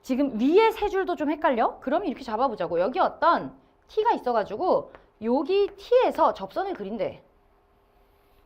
지금 위에 세 줄도 좀 헷갈려? 그러면 이렇게 잡아보자고. 여기 어떤 t가 있어가지고 여기 t에서 접선을 그린대.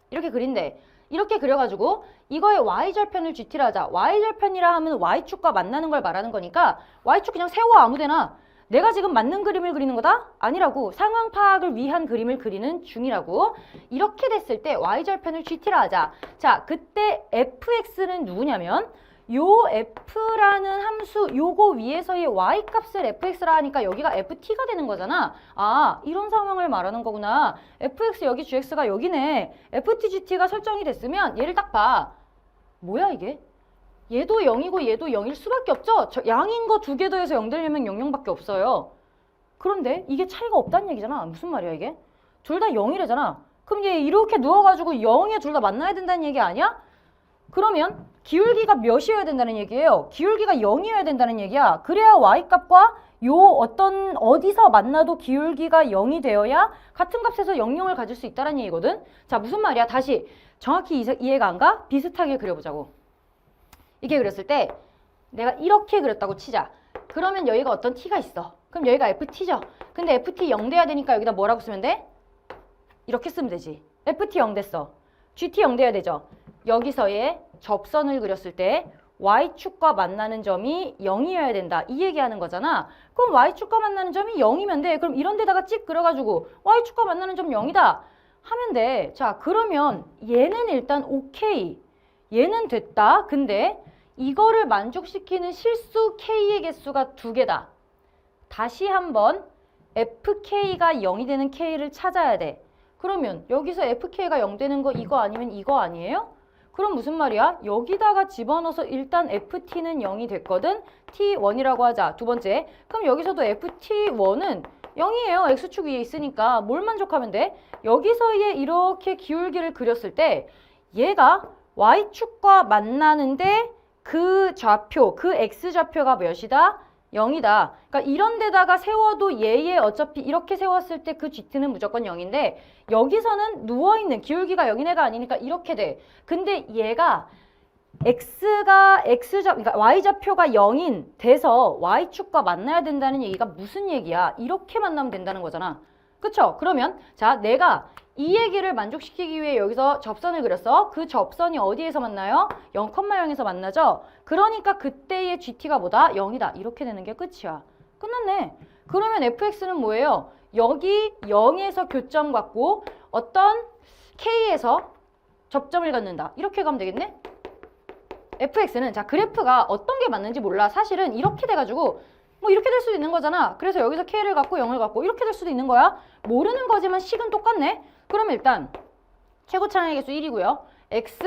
이렇게 그린대. 이렇게 그려가지고 이거의 y절편을 gt라 하자. y절편이라 하면 y축과 만나는 걸 말하는 거니까 y축 그냥 세워 아무데나. 내가 지금 맞는 그림을 그리는 거다? 아니라고. 상황 파악을 위한 그림을 그리는 중이라고. 이렇게 됐을 때 y절편을 gt라 하자. 자, 그때 fx는 누구냐면 요 f라는 함수 요거 위에서의 y값을 fx라 하니까 여기가 ft가 되는 거잖아. 아, 이런 상황을 말하는 거구나. fx 여기 gx가 여기네. ft, gt가 설정이 됐으면 얘를 딱 봐. 뭐야 이게? 얘도 0이고 얘도 0일 수밖에 없죠? 양인 거 두 개 더해서 0 되려면 00밖에 없어요. 그런데 이게 차이가 없다는 얘기잖아. 무슨 말이야 이게? 둘 다 0이래잖아. 그럼 얘 이렇게 누워가지고 0에 둘 다 만나야 된다는 얘기 아니야? 그러면 기울기가 몇이어야 된다는 얘기예요? 기울기가 0이어야 된다는 얘기야. 그래야 y값과 요 어디서 만나도 기울기가 0이 되어야 같은 값에서 00을 가질 수 있다는 얘기거든? 자, 무슨 말이야? 다시 정확히 이해가 안 가? 비슷하게 그려보자고. 이렇게 그렸을 때 내가 이렇게 그렸다고 치자. 그러면 여기가 어떤 t가 있어. 그럼 여기가 ft죠. 근데 ft 0 돼야 되니까 여기다 뭐라고 쓰면 돼? 이렇게 쓰면 되지. ft 0 됐어. gt 0 돼야 되죠. 여기서의 접선을 그렸을 때 y축과 만나는 점이 0이어야 된다. 이 얘기하는 거잖아. 그럼 y축과 만나는 점이 0이면 돼. 그럼 이런 데다가 찍 그려가지고 y축과 만나는 점 0이다. 하면 돼. 자, 그러면 얘는 일단 오케이. 얘는 됐다. 근데 이거를 만족시키는 실수 k의 개수가 두 개다. 다시 한번 fk가 0이 되는 k를 찾아야 돼. 그러면 여기서 fk가 0 되는 거 이거 아니면 이거 아니에요? 그럼 무슨 말이야? 여기다가 집어넣어서 일단 ft는 0이 됐거든? t1이라고 하자. 두 번째. 그럼 여기서도 ft1은 0이에요. x축 위에 있으니까 뭘 만족하면 돼? 여기서의 이렇게 기울기를 그렸을 때 얘가 y축과 만나는데 그 좌표, 그 x좌표가 몇이다? 0이다. 그러니까 이런 데다가 세워도 얘의 어차피 이렇게 세웠을 때 그 gt는 무조건 0인데 여기서는 누워있는 기울기가 0인 애가 아니니까 이렇게 돼. 근데 얘가 그러니까 y좌표가 0인 돼서 y축과 만나야 된다는 얘기가 무슨 얘기야? 이렇게 만나면 된다는 거잖아. 그쵸? 그러면 자, 내가 이 얘기를 만족시키기 위해 여기서 접선을 그렸어. 그 접선이 어디에서 만나요? 0,0에서 만나죠? 그러니까 그때의 gt가 뭐다? 0이다. 이렇게 되는 게 끝이야. 끝났네. 그러면 fx는 뭐예요? 여기 0에서 교점 갖고 어떤 k에서 접점을 갖는다. 이렇게 가면 되겠네? fx는 자, 그래프가 어떤 게 맞는지 몰라. 사실은 이렇게 돼가지고 뭐 이렇게 될 수도 있는 거잖아. 그래서 여기서 k를 갖고 0을 갖고 이렇게 될 수도 있는 거야. 모르는 거지만 식은 똑같네. 그럼 일단 최고차항의 개수 1이고요. x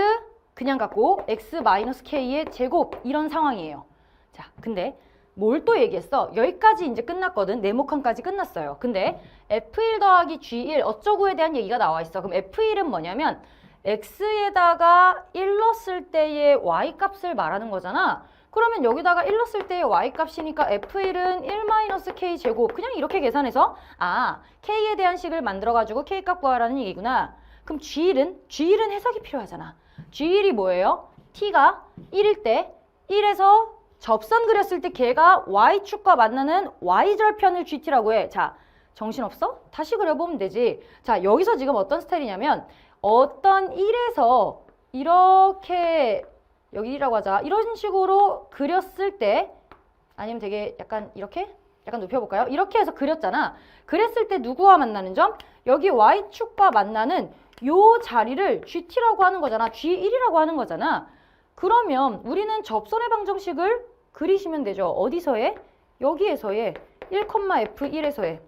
그냥 갖고 x-k의 제곱 이런 상황이에요. 자, 근데 뭘 또 얘기했어? 여기까지 이제 끝났거든. 네모칸까지 끝났어요. 근데 f1 더하기 g1 어쩌고에 대한 얘기가 나와 있어. 그럼 f1은 뭐냐면 x에다가 1 넣었을 때의 y값을 말하는 거잖아. 그러면 여기다가 1 넣었을 때의 y값이니까 f1은 1-k 제곱 그냥 이렇게 계산해서 아, k에 대한 식을 만들어가지고 k값 구하라는 얘기구나. 그럼 g1은 해석이 필요하잖아. g1이 뭐예요? t가 1일 때 1에서 접선 그렸을 때 걔가 y축과 만나는 y절편을 gt라고 해. 자, 정신없어? 다시 그려보면 되지. 자, 여기서 지금 어떤 스타일이냐면 어떤 1에서 이렇게 여기라고 하자. 이런 식으로 그렸을 때 아니면 되게 약간 이렇게? 약간 눕혀볼까요? 이렇게 해서 그렸잖아. 그랬을 때 누구와 만나는 점? 여기 y축과 만나는 요 자리를 gt라고 하는 거잖아. g1이라고 하는 거잖아. 그러면 우리는 접선의 방정식을 그리시면 되죠. 어디서의? 여기에서의 1,f1에서의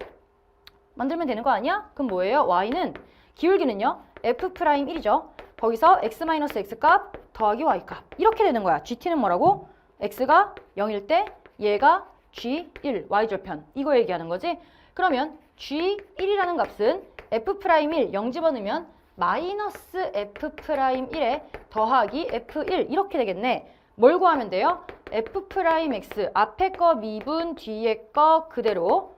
만들면 되는 거 아니야? 그럼 뭐예요? y는 기울기는요. f'1이죠. 거기서 x-x 값 더하기 y 값 이렇게 되는 거야. gt는 뭐라고? x가 0일 때 얘가 g1 y절편 이거 얘기하는 거지. 그러면 g1이라는 값은 f'1 0 집어넣으면 마이너스 f'1에 더하기 f1 이렇게 되겠네. 뭘 구하면 돼요? f'x 앞에 거 미분 뒤에 거 그대로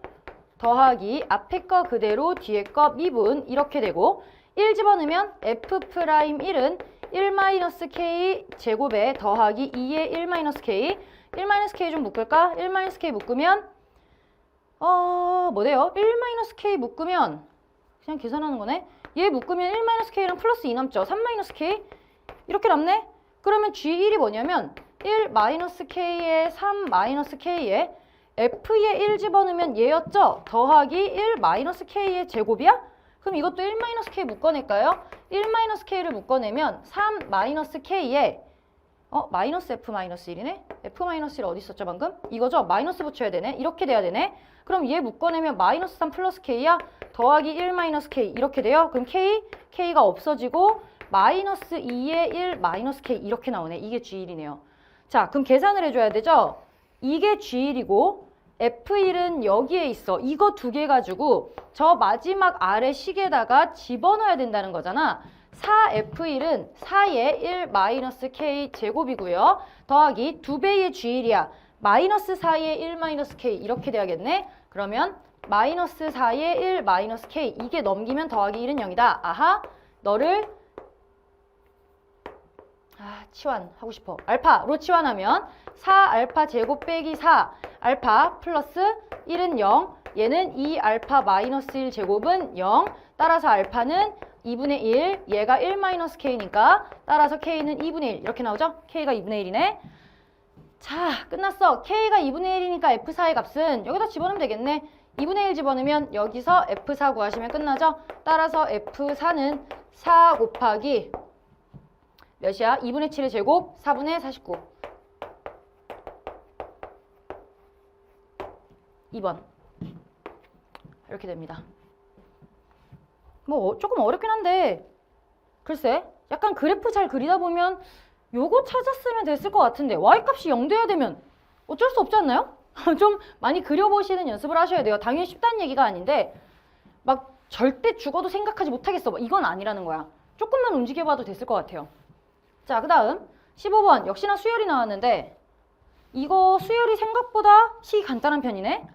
더하기 앞에 거 그대로 뒤에 거 미분 이렇게 되고 1 집어넣으면 f'1은 1-k 제곱에 더하기 2의 1-k 1-k 좀 묶을까? 1-k 묶으면 뭐 돼요? 1-k 묶으면 그냥 계산하는 거네. 얘 묶으면 1-k랑 플러스 2 남죠. 3-k 이렇게 남네. 그러면 G1이 뭐냐면 1-k에 3-k에 f에 1 집어넣으면 얘였죠. 더하기 1-k의 제곱이야? 그럼 이것도 1-k 묶어낼까요? 1-k를 묶어내면 3-k에 마이너스 f-1이네? f-1 어디 있었죠 방금? 이거죠? 마이너스 붙여야 되네. 이렇게 돼야 되네. 그럼 얘 묶어내면 마이너스 3 플러스 k야? 더하기 1-k 이렇게 돼요. 그럼 k가 없어지고 마이너스 2의 1-k 이렇게 나오네. 이게 G1이네요. 자, 그럼 계산을 해줘야 되죠? 이게 G1이고 F1은 여기에 있어. 이거 두 개 가지고 저 마지막 아래 식에다가 집어넣어야 된다는 거잖아. 4F1은 4의 1-K 제곱이고요. 더하기 2배의 G1이야. 마이너스 4의 1-K 이렇게 돼야겠네. 그러면 마이너스 4의 1-K 이게 넘기면 더하기 1은 0이다. 아하, 너를 치환하고 싶어. 알파로 치환하면 4알파 제곱 빼기 4 알파 플러스 1은 0. 얘는 2알파 마이너스 1 제곱은 0. 따라서 알파는 2분의 1. 얘가 1-k니까 따라서 k는 2분의 1. 이렇게 나오죠? k가 2분의 1이네. 자, 끝났어. k가 2분의 1이니까 f4의 값은 여기다 집어넣으면 되겠네. 2분의 1 집어넣으면 여기서 f4 구하시면 끝나죠? 따라서 f4는 4 곱하기 몇이야? 2분의 7의 제곱, 4분의 49. 2번. 이렇게 됩니다. 뭐 조금 어렵긴 한데 글쎄 약간 그래프 잘 그리다 보면 요거 찾았으면 됐을 것 같은데 y값이 0 돼야 되면 어쩔 수 없지 않나요? 좀 많이 그려보시는 연습을 하셔야 돼요. 당연히 쉽다는 얘기가 아닌데 막 절대 죽어도 생각하지 못하겠어. 이건 아니라는 거야. 조금만 움직여봐도 됐을 것 같아요. 자, 그 다음 15번 역시나 수열이 나왔는데 이거 수열이 생각보다 식이 간단한 편이네.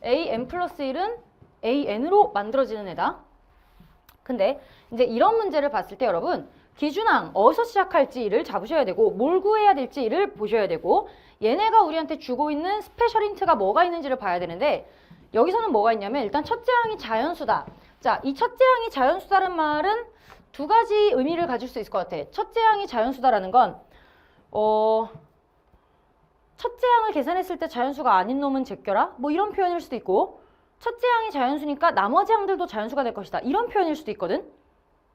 an 플러스 1은 an으로 만들어지는 애다. 근데 이제 이런 문제를 봤을 때 여러분 기준항 어디서 시작할지를 잡으셔야 되고 뭘 구해야 될지를 보셔야 되고 얘네가 우리한테 주고 있는 스페셜 힌트가 뭐가 있는지를 봐야 되는데 여기서는 뭐가 있냐면 일단 첫째 항이 자연수다. 자, 이 첫째 항이 자연수다라는 말은 두 가지 의미를 가질 수 있을 것 같아. 첫째 항이 자연수다라는 건 첫째 항을 계산했을 때 자연수가 아닌 놈은 제껴라? 뭐 이런 표현일 수도 있고 첫째 항이 자연수니까 나머지 항들도 자연수가 될 것이다. 이런 표현일 수도 있거든?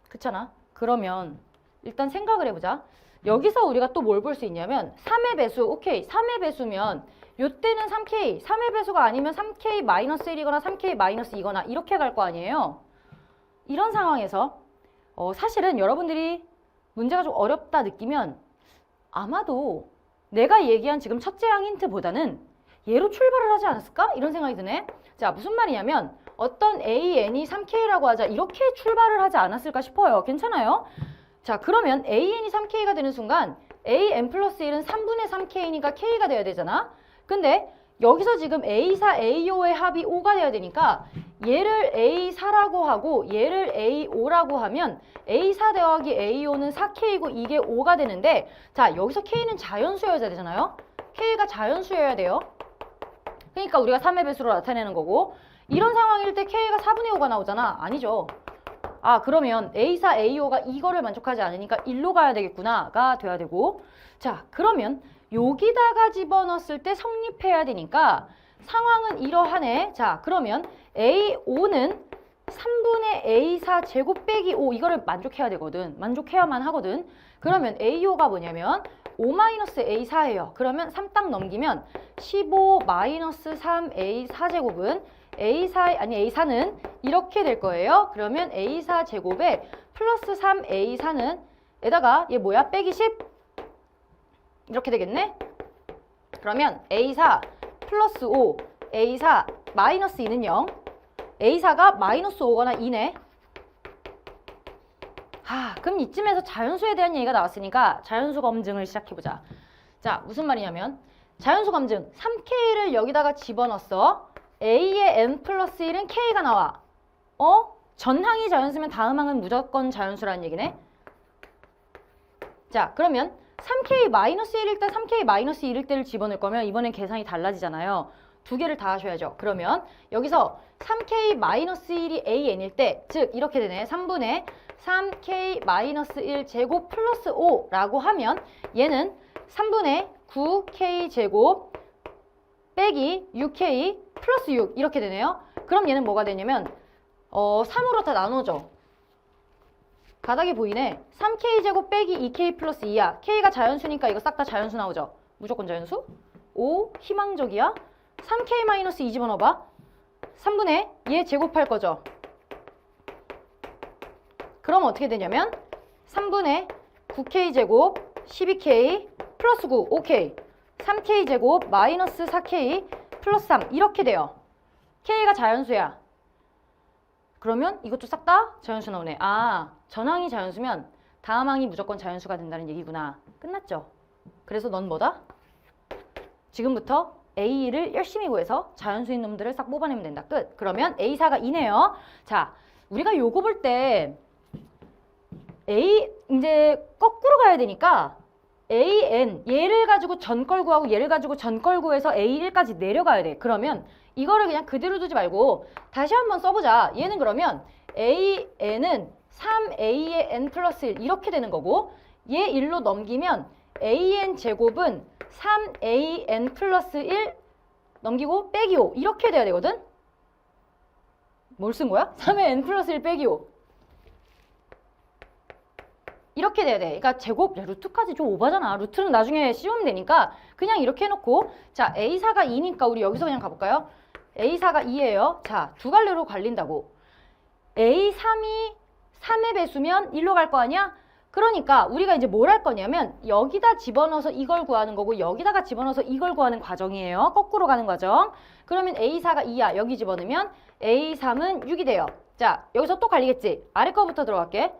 그렇잖아. 그러면 일단 생각을 해보자. 여기서 우리가 또 뭘 볼 수 있냐면 3의 배수, 오케이. 3의 배수면 요때는 3K, 3의 배수가 아니면 3K-1이거나 3K-2거나 이렇게 갈 거 아니에요? 이런 상황에서 사실은 여러분들이 문제가 좀 어렵다 느끼면 아마도 내가 얘기한 지금 첫째 항 힌트보다는 얘로 출발을 하지 않았을까? 이런 생각이 드네. 자, 무슨 말이냐면 어떤 AN이 3K라고 하자 이렇게 출발을 하지 않았을까 싶어요. 괜찮아요? 자, 그러면 AN이 3K가 되는 순간 AN 플러스 1은 3분의 3K니까 K가 돼야 되잖아. 근데 여기서 지금 A4, A5의 합이 5가 돼야 되니까 얘를 A4라고 하고 얘를 A5라고 하면 A4 더하기 A5는 4K이고 이게 5가 되는데 자, 여기서 K는 자연수여야 되잖아요. K가 자연수여야 돼요. 그러니까 우리가 3의 배수로 나타내는 거고 이런 상황일 때 K가 4분의 5가 나오잖아. 아니죠. 아, 그러면 A4, A5가 이거를 만족하지 않으니까 1로 가야 되겠구나가 돼야 되고 자, 그러면 여기다가 집어넣었을 때 성립해야 되니까 상황은 이러하네. 자, 그러면 A5는 3분의 A4 제곱 빼기 5 이거를 만족해야 되거든. 만족해야만 하거든. 그러면 A5가 뭐냐면 5-A4예요. 그러면 3 딱 넘기면 15-3A4제곱은 A4는 이렇게 될 거예요. 그러면 A4제곱에 플러스 3A4는 에다가 얘 뭐야? 빼기 10? 이렇게 되겠네? 그러면 A4 플러스 5, A4 마이너스 2는 0. A4가 마이너스 5거나 2네. 그럼 이쯤에서 자연수에 대한 얘기가 나왔으니까 자연수 검증을 시작해보자. 자, 무슨 말이냐면 자연수 검증 3K를 여기다가 집어넣었어. A의 n 플러스 1은 K가 나와. 전항이 자연수면 다음항은 무조건 자연수라는 얘기네. 자, 그러면 3K 마이너스 1일 때 3K 마이너스 1일 때를 집어넣을 거면 이번엔 계산이 달라지잖아요. 두 개를 다 하셔야죠. 그러면 여기서 3K 마이너스 1이 AN일 때, 즉 이렇게 되네. 3분의 3K 마이너스 1 제곱 플러스 5라고 하면 얘는 3분의 9K 제곱 빼기 6K 플러스 6 이렇게 되네요. 그럼 얘는 뭐가 되냐면 3으로 다 나눠져. 가닥이 보이네. 3K 제곱 빼기 2K 플러스 2야. K가 자연수니까 이거 싹 다 자연수 나오죠. 무조건 자연수. 5 희망적이야. 3K 마이너스 2 집어넣어봐. 3분의 얘 제곱할 거죠. 그럼 어떻게 되냐면 3분의 9K 제곱 12K 플러스 9 5K 3K 제곱 마이너스 4K 플러스 3 이렇게 돼요. K가 자연수야. 그러면 이것도 싹 다 자연수 나오네. 전항이 자연수면 다음항이 무조건 자연수가 된다는 얘기구나. 끝났죠? 그래서 넌 뭐다? 지금부터 A를 열심히 구해서 자연수인 놈들을 싹 뽑아내면 된다. 끝. 그러면 A4가 2네요. 자, 우리가 요거 볼 때 A 이제 거꾸로 가야 되니까 AN 얘를 가지고 전걸 구하고 얘를 가지고 전걸 구해서 A1까지 내려가야 돼. 그러면 이거를 그냥 그대로 두지 말고 다시 한번 써보자. 얘는 그러면 AN은 3A의 n 플러스 1 이렇게 되는 거고 얘 1로 넘기면 AN 제곱은 3AN 플러스 1 넘기고 빼기 5 이렇게 돼야 되거든? 뭘 쓴 거야? 3의 n 플러스 1 빼기 5 이렇게 돼야 돼. 그러니까 제곱, 루트까지 좀 오바잖아. 루트는 나중에 씌우면 되니까 그냥 이렇게 해놓고 자, A4가 2니까 우리 여기서 그냥 가볼까요? A4가 2예요. 자, 두 갈래로 갈린다고. A3이 3의 배수면 1로 갈 거 아니야? 그러니까 우리가 이제 뭘 할 거냐면 여기다 집어넣어서 이걸 구하는 거고 여기다가 집어넣어서 이걸 구하는 과정이에요. 거꾸로 가는 과정. 그러면 A4가 2야. 여기 집어넣으면 A3은 6이 돼요. 자, 여기서 또 갈리겠지? 아래 거부터 들어갈게.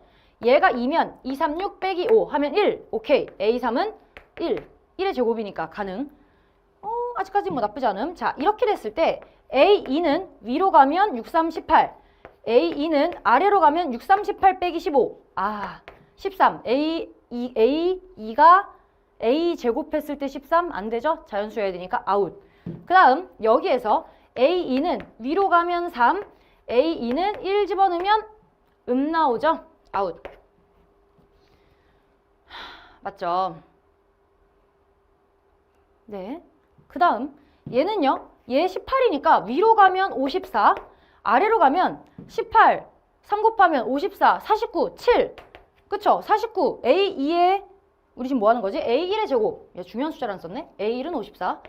얘가 2면 2, 3, 6 빼기 5 하면 1. 오케이. A3은 1. 1의 제곱이니까 가능. 아직까지 뭐 나쁘지 않음. 자, 이렇게 됐을 때 A2는 위로 가면 6, 3, 18. A2는 아래로 가면 6, 3, 18 빼기 15. 13. A2가 A 제곱했을 때 13? 안 되죠? 자연수여야 되니까 아웃. 그 다음 여기에서 A2는 위로 가면 3. A2는 1 집어넣으면 나오죠? 아웃. 맞죠? 네. 그 다음 얘는요. 얘 18이니까 위로 가면 54. 아래로 가면 18. 3 곱하면 54. 49. 7. 그쵸? 49. A2에 우리 지금 뭐 하는 거지? A1의 제곱. 얘 중요한 숫자를 안 썼네? A1은 54.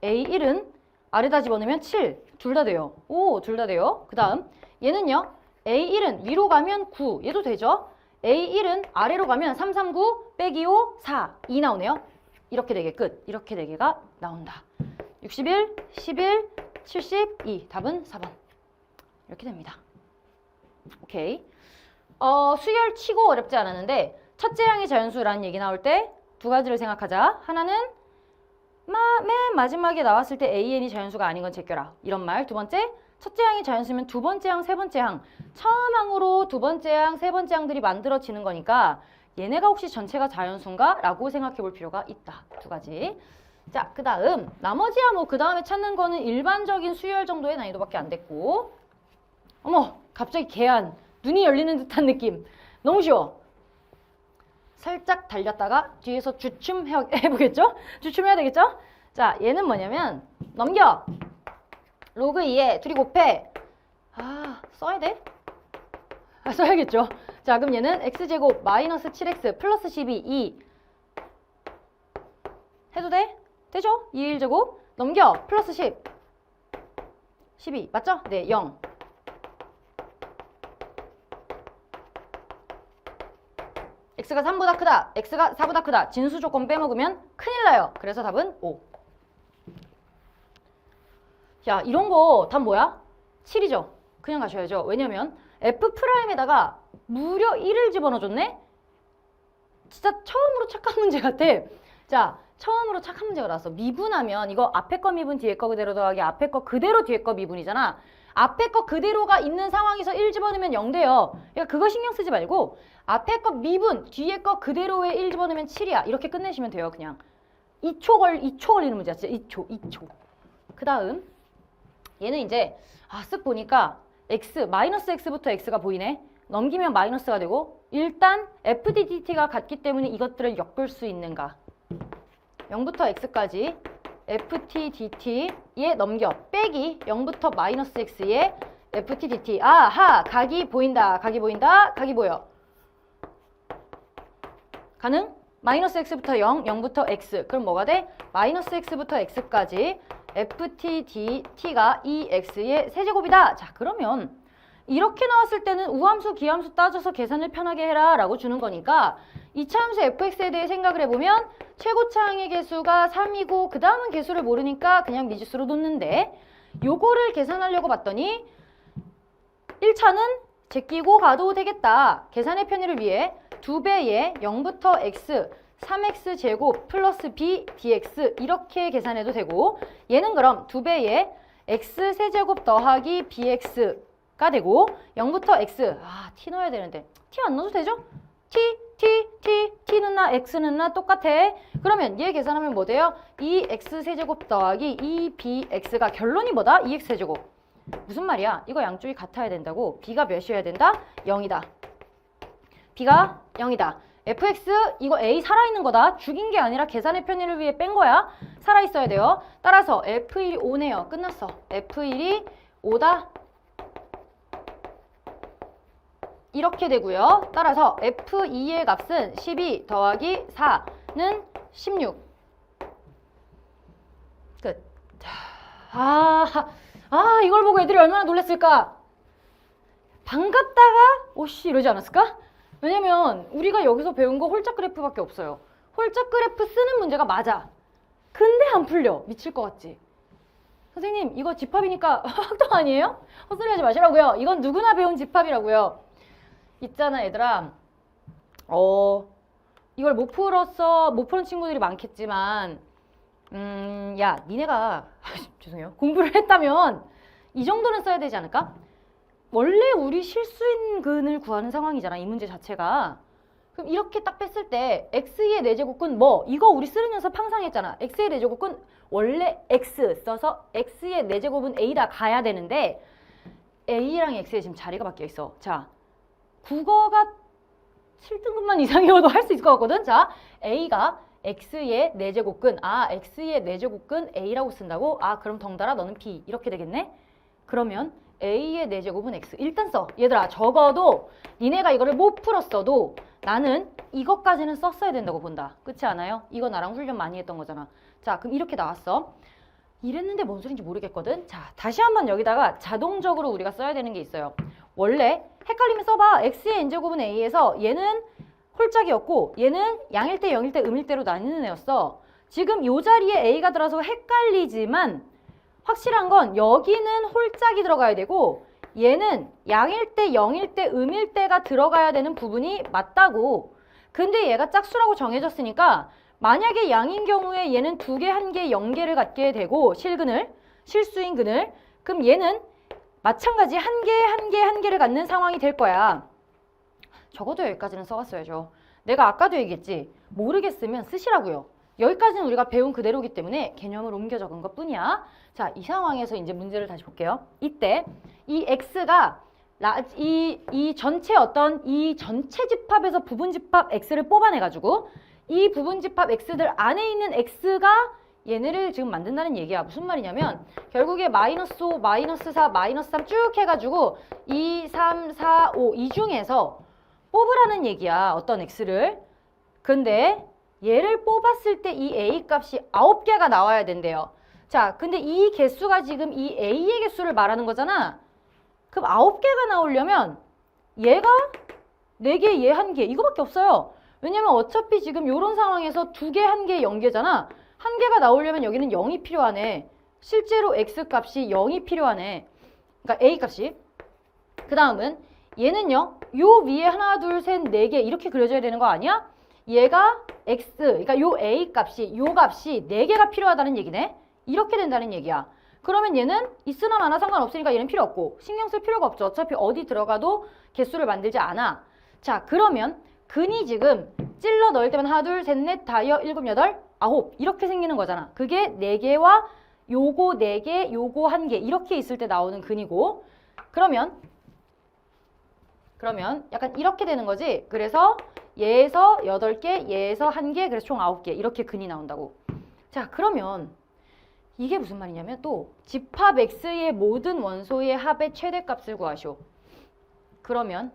A1은 아래다 집어넣으면 7. 둘 다 돼요. 둘 다 돼요. 그 다음 얘는요. A1은 위로 가면 9. 얘도 되죠? A1은 아래로 가면 3, 3, 9 빼기 5, 4. 2 나오네요. 이렇게 4개 끝. 이렇게 4개가 나온다. 61, 11, 72. 답은 4번. 이렇게 됩니다. 오케이. 수열 치고 어렵지 않았는데 첫째 항이 자연수라는 얘기 나올 때 두 가지를 생각하자. 하나는 맨 마지막에 나왔을 때 AN이 자연수가 아닌 건 제껴라. 이런 말. 두 번째, 첫째 항이 자연수면 두 번째 항, 세 번째 항. 처음 항으로 두 번째 항, 세 번째 항들이 만들어지는 거니까 얘네가 혹시 전체가 자연수인가? 라고 생각해 볼 필요가 있다. 두 가지. 자, 그 다음 나머지야 뭐 그 다음에 찾는 거는 일반적인 수열 정도의 난이도밖에 안 됐고 어머 갑자기 개안 눈이 열리는 듯한 느낌 너무 쉬워. 살짝 달렸다가 뒤에서 주춤 해보겠죠? 주춤해야 되겠죠? 자, 얘는 뭐냐면 넘겨. 로그 2에 둘이 곱해. 써야 돼? 써야겠죠? 자, 그럼 얘는 x제곱 마이너스 7x 플러스 12, 2 해도 돼? 되죠? 2, 1제곱 넘겨 플러스 10 12 맞죠? 네, 0 x가 3보다 크다, x가 4보다 크다. 진수 조건 빼먹으면 큰일 나요. 그래서 답은 5. 야, 이런 거 답 뭐야? 7이죠. 그냥 가셔야죠. 왜냐면 F'에다가 무려 1을 집어넣어줬네? 진짜 처음으로 착한 문제 같아. 자, 처음으로 착한 문제가 나왔어. 미분하면 이거 앞에 거 미분 뒤에 거 그대로 더하기 앞에 거 그대로 뒤에 거 미분이잖아. 앞에 거 그대로가 있는 상황에서 1 집어넣으면 0 돼요. 그러니까 그거 신경 쓰지 말고 앞에 거 미분 뒤에 거 그대로에 1 집어넣으면 7이야. 이렇게 끝내시면 돼요. 그냥 2초 걸리는 문제야. 진짜 2초. 그 다음 얘는 이제 쓱 보니까 마이너스 x부터 x가 보이네. 넘기면 마이너스가 되고 일단 fdt가 같기 때문에 이것들을 엮을 수 있는가. 0부터 x까지 ftdt에 넘겨 빼기 0부터 마이너스 x에 ftdt. 아하, 각이 보인다. 각이 보인다. 각이 보여. 가능? 마이너스 x부터 0, 0부터 x. 그럼 뭐가 돼? 마이너스 x부터 x까지 ftdt가 2x의 세제곱이다. 자, 그러면 이렇게 나왔을 때는 우함수, 기함수 따져서 계산을 편하게 해라 라고 주는 거니까 이차함수 fx에 대해 생각을 해보면 최고차항의 개수가 3이고 그 다음은 개수를 모르니까 그냥 미지수로 놓는데 요거를 계산하려고 봤더니 1차는 제끼고 가도 되겠다. 계산의 편의를 위해 2배의 0부터 x 3x 제곱 플러스 b dx 이렇게 계산해도 되고 얘는 그럼 2배의 x 세제곱 더하기 bx가 되고 0부터 x t 넣어야 되는데 t 안 넣어도 되죠? t는 나 x는 나 똑같아. 그러면 얘 계산하면 뭐 돼요? 2x 세제곱 더하기 2bx가 결론이 뭐다? 2x 세제곱. 무슨 말이야? 이거 양쪽이 같아야 된다고. b가 몇이어야 된다? 0이다. b가 0이다. fx 이거 a 살아있는 거다. 죽인 게 아니라 계산의 편의를 위해 뺀 거야. 살아있어야 돼요. 따라서 f1이 5네요. 끝났어. f1이 5다. 이렇게 되고요. 따라서 f2의 값은 12 더하기 4는 16. 끝. 이걸 보고 애들이 얼마나 놀랐을까? 반갑다가 오씨 이러지 않았을까? 왜냐면 우리가 여기서 배운 거 홀짝 그래프밖에 없어요. 홀짝 그래프 쓰는 문제가 맞아. 근데 안 풀려. 미칠 것 같지? 선생님 이거 집합이니까 확정 아니에요? 헛소리 하지 마시라고요. 이건 누구나 배운 집합이라고요. 있잖아 얘들아. 이걸 못 푸는 친구들이 많겠지만 야 니네가 죄송해요. 공부를 했다면 이 정도는 써야 되지 않을까? 원래 우리 실수인근을 구하는 상황이잖아. 이 문제 자체가. 그럼 이렇게 딱 뺐을 때 x의 4제곱은 뭐? 이거 우리 쓰는 녀석 항상 했잖아. x의 4제곱은 원래 x 써서 x의 4제곱은 a다 가야 되는데 a랑 x에 지금 자리가 바뀌어 있어. 자, 국어가 7등급만 이상이어도 할 수 있을 것 같거든. 자, a가 x의 4제곱근 x의 4제곱근 a라고 쓴다고? 그럼 덩달아 너는 b 이렇게 되겠네? 그러면 a의 4제곱은 x. 일단 써. 얘들아 적어도 니네가 이거를 못 풀었어도 나는 이것까지는 썼어야 된다고 본다. 그렇지 않아요? 이거 나랑 훈련 많이 했던 거잖아. 자, 그럼 이렇게 나왔어. 이랬는데 뭔 소린지 모르겠거든. 자, 다시 한번 여기다가 자동적으로 우리가 써야 되는 게 있어요. 원래 헷갈리면 써봐. x의 n제곱은 a에서 얘는 홀짝이었고 얘는 양일 때, 영일 때, 음일 때로 나뉘는 애였어. 지금 이 자리에 a가 들어서 헷갈리지만 확실한 건 여기는 홀짝이 들어가야 되고 얘는 양일 때, 영일 때, 음일 때가 들어가야 되는 부분이 맞다고. 근데 얘가 짝수라고 정해졌으니까 만약에 양인 경우에 얘는 2개, 1개, 0개를 갖게 되고 실수인 근을 그럼 얘는 마찬가지 1개를 갖는 상황이 될 거야. 적어도 여기까지는 써갔어야죠. 내가 아까도 얘기했지. 모르겠으면 쓰시라고요. 여기까지는 우리가 배운 그대로기 때문에 개념을 옮겨 적은 것 뿐이야. 자, 이 상황에서 이제 문제를 다시 볼게요. 이때 이 x가 이 전체 집합에서 부분 집합 x를 뽑아내가지고 이 부분 집합 x들 안에 있는 x가 얘네를 지금 만든다는 얘기야. 무슨 말이냐면 결국에 마이너스 5, 마이너스 4, 마이너스 3 쭉 해가지고 2, 3, 4, 5 이 중에서 뽑으라는 얘기야. 어떤 x를. 근데 얘를 뽑았을 때 이 a 값이 9개가 나와야 된대요. 자, 근데 이 개수가 지금 이 a의 개수를 말하는 거잖아. 그럼 9개가 나오려면 얘가 4개, 얘 1개 이거밖에 없어요. 왜냐면 어차피 지금 이런 상황에서 2개, 1개, 0개잖아. 1개가 나오려면 여기는 0이 필요하네. 실제로 x 값이 0이 필요하네. 그러니까 a 값이. 그 다음은 얘는요. 요 위에 하나, 둘, 셋, 4개 이렇게 그려져야 되는 거 아니야? 얘가 x, 그러니까 요 a 값이, 요 값이 4개가 필요하다는 얘기네. 이렇게 된다는 얘기야. 그러면 얘는 있으나 마나 상관없으니까 얘는 필요 없고 신경 쓸 필요가 없죠. 어차피 어디 들어가도 개수를 만들지 않아. 자, 그러면 근이 지금 찔러 넣을 때만 하나, 둘, 셋, 넷, 다여, 일곱, 여덟, 아홉 이렇게 생기는 거잖아. 그게 4개와 요거 4개, 요거 1개 이렇게 있을 때 나오는 근이고 그러면 약간 이렇게 되는 거지. 그래서 얘에서 8개, 얘에서 1개, 그래서 총 9개 이렇게 근이 나온다고. 자, 그러면 이게 무슨 말이냐면 또 집합 x의 모든 원소의 합의 최대값을 구하시오. 그러면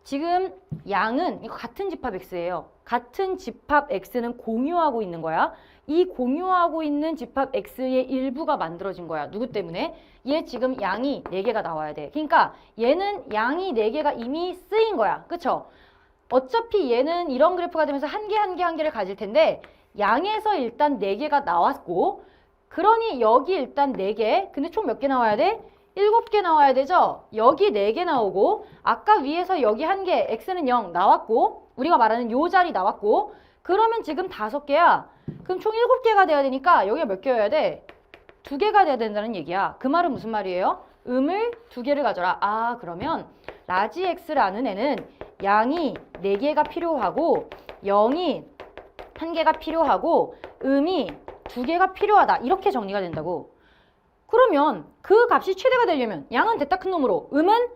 지금 양은 이거 같은 집합 x예요. 같은 집합 x는 공유하고 있는 거야. 이 공유하고 있는 집합 x의 일부가 만들어진 거야. 누구 때문에? 얘 지금 양이 4개가 나와야 돼. 그러니까 얘는 양이 4개가 이미 쓰인 거야. 그쵸? 어차피 얘는 이런 그래프가 되면서 한 개를 가질 텐데 양에서 일단 4개가 나왔고 그러니 여기 일단 4개. 근데 총 몇 개 나와야 돼? 7개 나와야 되죠? 여기 4개 나오고 아까 위에서 여기 1개 x는 0 나왔고 우리가 말하는 요 자리 나왔고 그러면 지금 5개야. 그럼 총 7개가 돼야 되니까 여기가 몇 개여야 돼? 2개가 돼야 된다는 얘기야. 그 말은 무슨 말이에요? 음을 2개를 가져라. 아, 그러면 라지 x라는 애는 양이 4개가 필요하고 0이 1개가 필요하고 음이 2개가 필요하다. 이렇게 정리가 된다고. 그러면 그 값이 최대가 되려면 양은 됐다 큰 놈으로 음은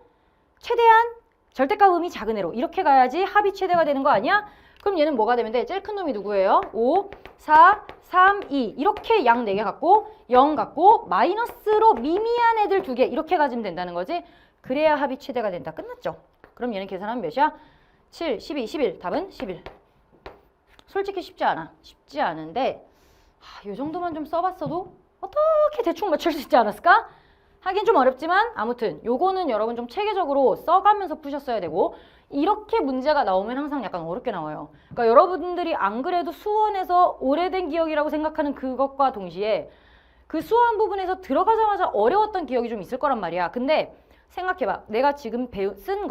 최대한 절대값 음이 작은 애로 이렇게 가야지 합이 최대가 되는 거 아니야? 그럼 얘는 뭐가 되면 돼? 제일 큰 놈이 누구예요? 5, 4, 3, 2 이렇게 양 4개 갖고 0 갖고 마이너스로 미미한 애들 2개 이렇게 가지면 된다는 거지. 그래야 합이 최대가 된다. 끝났죠? 그럼 얘는 계산하면 몇이야? 7, 12, 11 답은 11. 솔직히 쉽지 않아. 쉽지 않은데 이 정도만 좀 써봤어도 어떻게 대충 맞출 수 있지 않았을까? 하긴 좀 어렵지만 아무튼 요거는 여러분 좀 체계적으로 써가면서 푸셨어야 되고 이렇게 문제가 나오면 항상 약간 어렵게 나와요. 그러니까 여러분들이 안 그래도 수원에서 오래된 기억이라고 생각하는 그것과 동시에 그 수원 부분에서 들어가자마자 어려웠던 기억이 좀 있을 거란 말이야. 근데 생각해봐. 내가 지금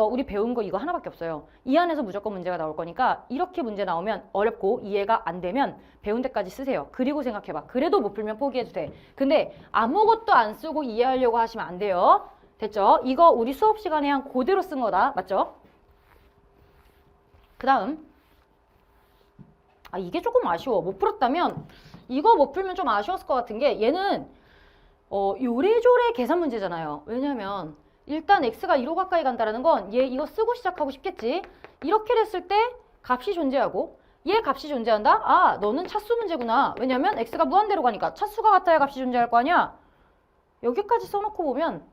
우리 배운 거 이거 하나밖에 없어요. 이 안에서 무조건 문제가 나올 거니까 이렇게 문제 나오면 어렵고 이해가 안 되면 배운 데까지 쓰세요. 그리고 생각해봐. 그래도 못 풀면 포기해도 돼. 근데 아무것도 안 쓰고 이해하려고 하시면 안 돼요. 됐죠? 이거 우리 수업 시간에 한 그대로 쓴 거다. 맞죠? 그 다음 이게 조금 아쉬워. 못 풀었다면 이거 못 풀면 좀 아쉬웠을 것 같은 게 얘는 요래조래 계산 문제잖아요. 왜냐면 일단 x가 2로 가까이 간다는 건 얘 이거 쓰고 시작하고 싶겠지. 이렇게 됐을 때 값이 존재하고 얘 값이 존재한다? 아, 너는 차수 문제구나. 왜냐면 x가 무한대로 가니까 차수가 같아야 값이 존재할 거 아니야. 여기까지 써놓고 보면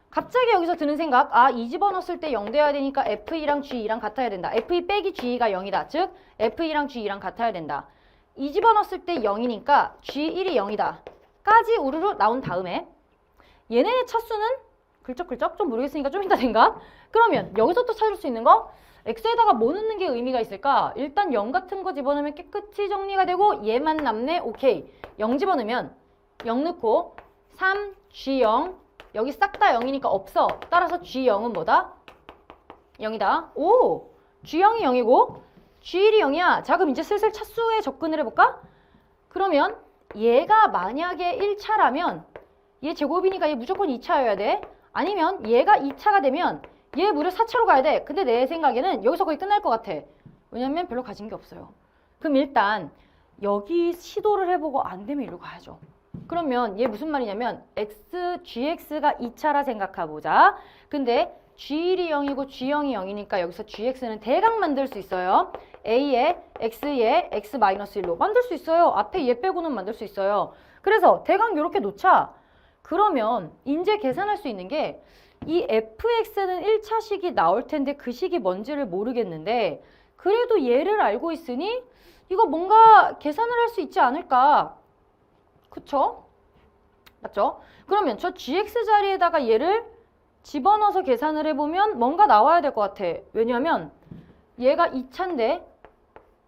갑자기 여기서 드는 생각. 이 집어넣었을 때 0 돼야 되니까 f2랑 g2랑 같아야 된다. f2 빼기 g2가 0이다. 즉 f2랑 g2랑 같아야 된다. 이 집어넣었을 때 0이니까 g1이 0이다. 까지 우르르 나온 다음에 얘네의 차수는 글쩍글쩍 좀 모르겠으니까 좀 이따 생각. 그러면 여기서 또 찾을 수 있는 거 x에다가 뭐 넣는 게 의미가 있을까? 일단 0 같은 거 집어넣으면 깨끗이 정리가 되고 얘만 남네. 오케이. 0 집어넣으면 0 넣고 3, G0 여기 싹 다 0이니까 없어. 따라서 G0은 뭐다? 0이다. 오! G0이 0이고 G1이 0이야. 자, 그럼 이제 슬슬 차수에 접근을 해볼까? 그러면 얘가 만약에 1차라면 얘 제곱이니까 얘 무조건 2차여야 돼. 아니면 얘가 2차가 되면 얘 무려 4차로 가야 돼. 근데 내 생각에는 여기서 거의 끝날 것 같아. 왜냐면 별로 가진 게 없어요. 그럼 일단 여기 시도를 해보고 안 되면 이리로 가야죠. 그러면 얘 무슨 말이냐면 gx가 2차라 생각해보자. 근데 g1이 0이고 g0이 0이니까 여기서 gx는 대강 만들 수 있어요. a에 x에 x-1로 만들 수 있어요. 앞에 얘 빼고는 만들 수 있어요. 그래서 대강 이렇게 놓자. 그러면 이제 계산할 수 있는 게 이 fx는 1차식이 나올 텐데 그 식이 뭔지를 모르겠는데 그래도 얘를 알고 있으니 이거 뭔가 계산을 할 수 있지 않을까? 그쵸? 맞죠? 그러면 저 gx 자리에다가 얘를 집어넣어서 계산을 해보면 뭔가 나와야 될 것 같아. 왜냐면 얘가 2차인데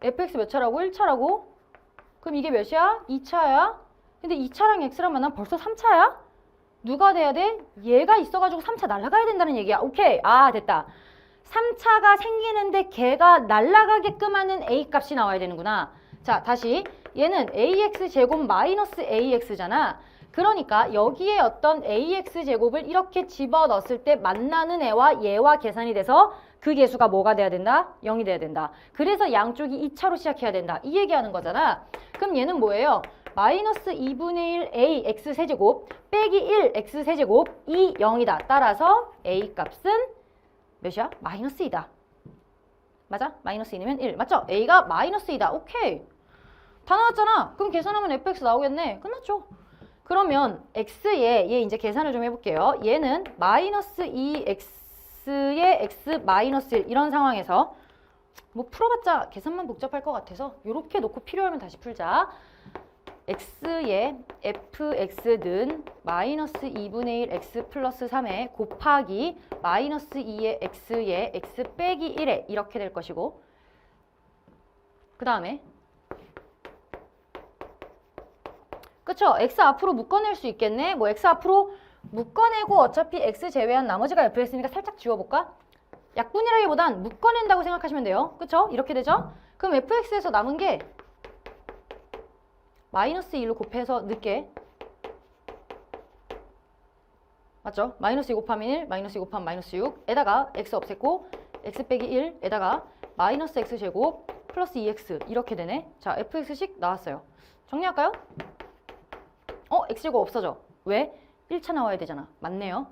fx 몇 차라고? 1차라고? 그럼 이게 몇이야? 2차야? 근데 2차랑 x랑 만나면 벌써 3차야? 누가 돼야 돼? 얘가 있어가지고 3차 날아가야 된다는 얘기야. 오케이. 아, 됐다. 3차가 생기는데 걔가 날아가게끔 하는 a 값이 나와야 되는구나. 자, 다시. 얘는 ax 제곱 마이너스 ax잖아. 그러니까 여기에 어떤 ax 제곱을 이렇게 집어넣었을 때 만나는 애와 얘와 계산이 돼서 그 개수가 뭐가 돼야 된다? 0이 돼야 된다. 그래서 양쪽이 2차로 시작해야 된다. 이 얘기하는 거잖아. 그럼 얘는 뭐예요? 마이너스 2분의 1 a x 세제곱 빼기 1 x 세제곱 2 0이다. 따라서 a 값은 몇이야? 마이너스 2다. 맞아? 마이너스 2면 1. 맞죠? a가 마이너스 2다. 오케이. 다 나왔잖아. 그럼 계산하면 fx 나오겠네. 끝났죠? 그러면 x에 얘 이제 계산을 좀 해볼게요. 얘는 마이너스 2x의 x 마이너스 1 이런 상황에서 뭐 풀어봤자 계산만 복잡할 것 같아서 이렇게 놓고 필요하면 다시 풀자. x의 fx는 마이너스 2분의 1 x 플러스 3에 곱하기 마이너스 2의 x의 x 빼기 1에 이렇게 될 것이고 그 다음에 그쵸? x 앞으로 묶어낼 수 있겠네. 뭐 x 앞으로 묶어내고 어차피 x 제외한 나머지가 fx니까 살짝 지워볼까? 약분이라기보단 묶어낸다고 생각하시면 돼요. 그쵸? 이렇게 되죠? 그럼 fx에서 남은 게 마이너스 1로 곱해서 늦게 맞죠? 마이너스 2 곱하면 1, 마이너스 2 곱하면 마이너스 6에다가 x 없앴고 x 빼기 1에다가 마이너스 x 제곱 플러스 2x 이렇게 되네. 자, fx식 나왔어요. 정리할까요? x제곱 없어져. 왜? 1차 나와야 되잖아. 맞네요.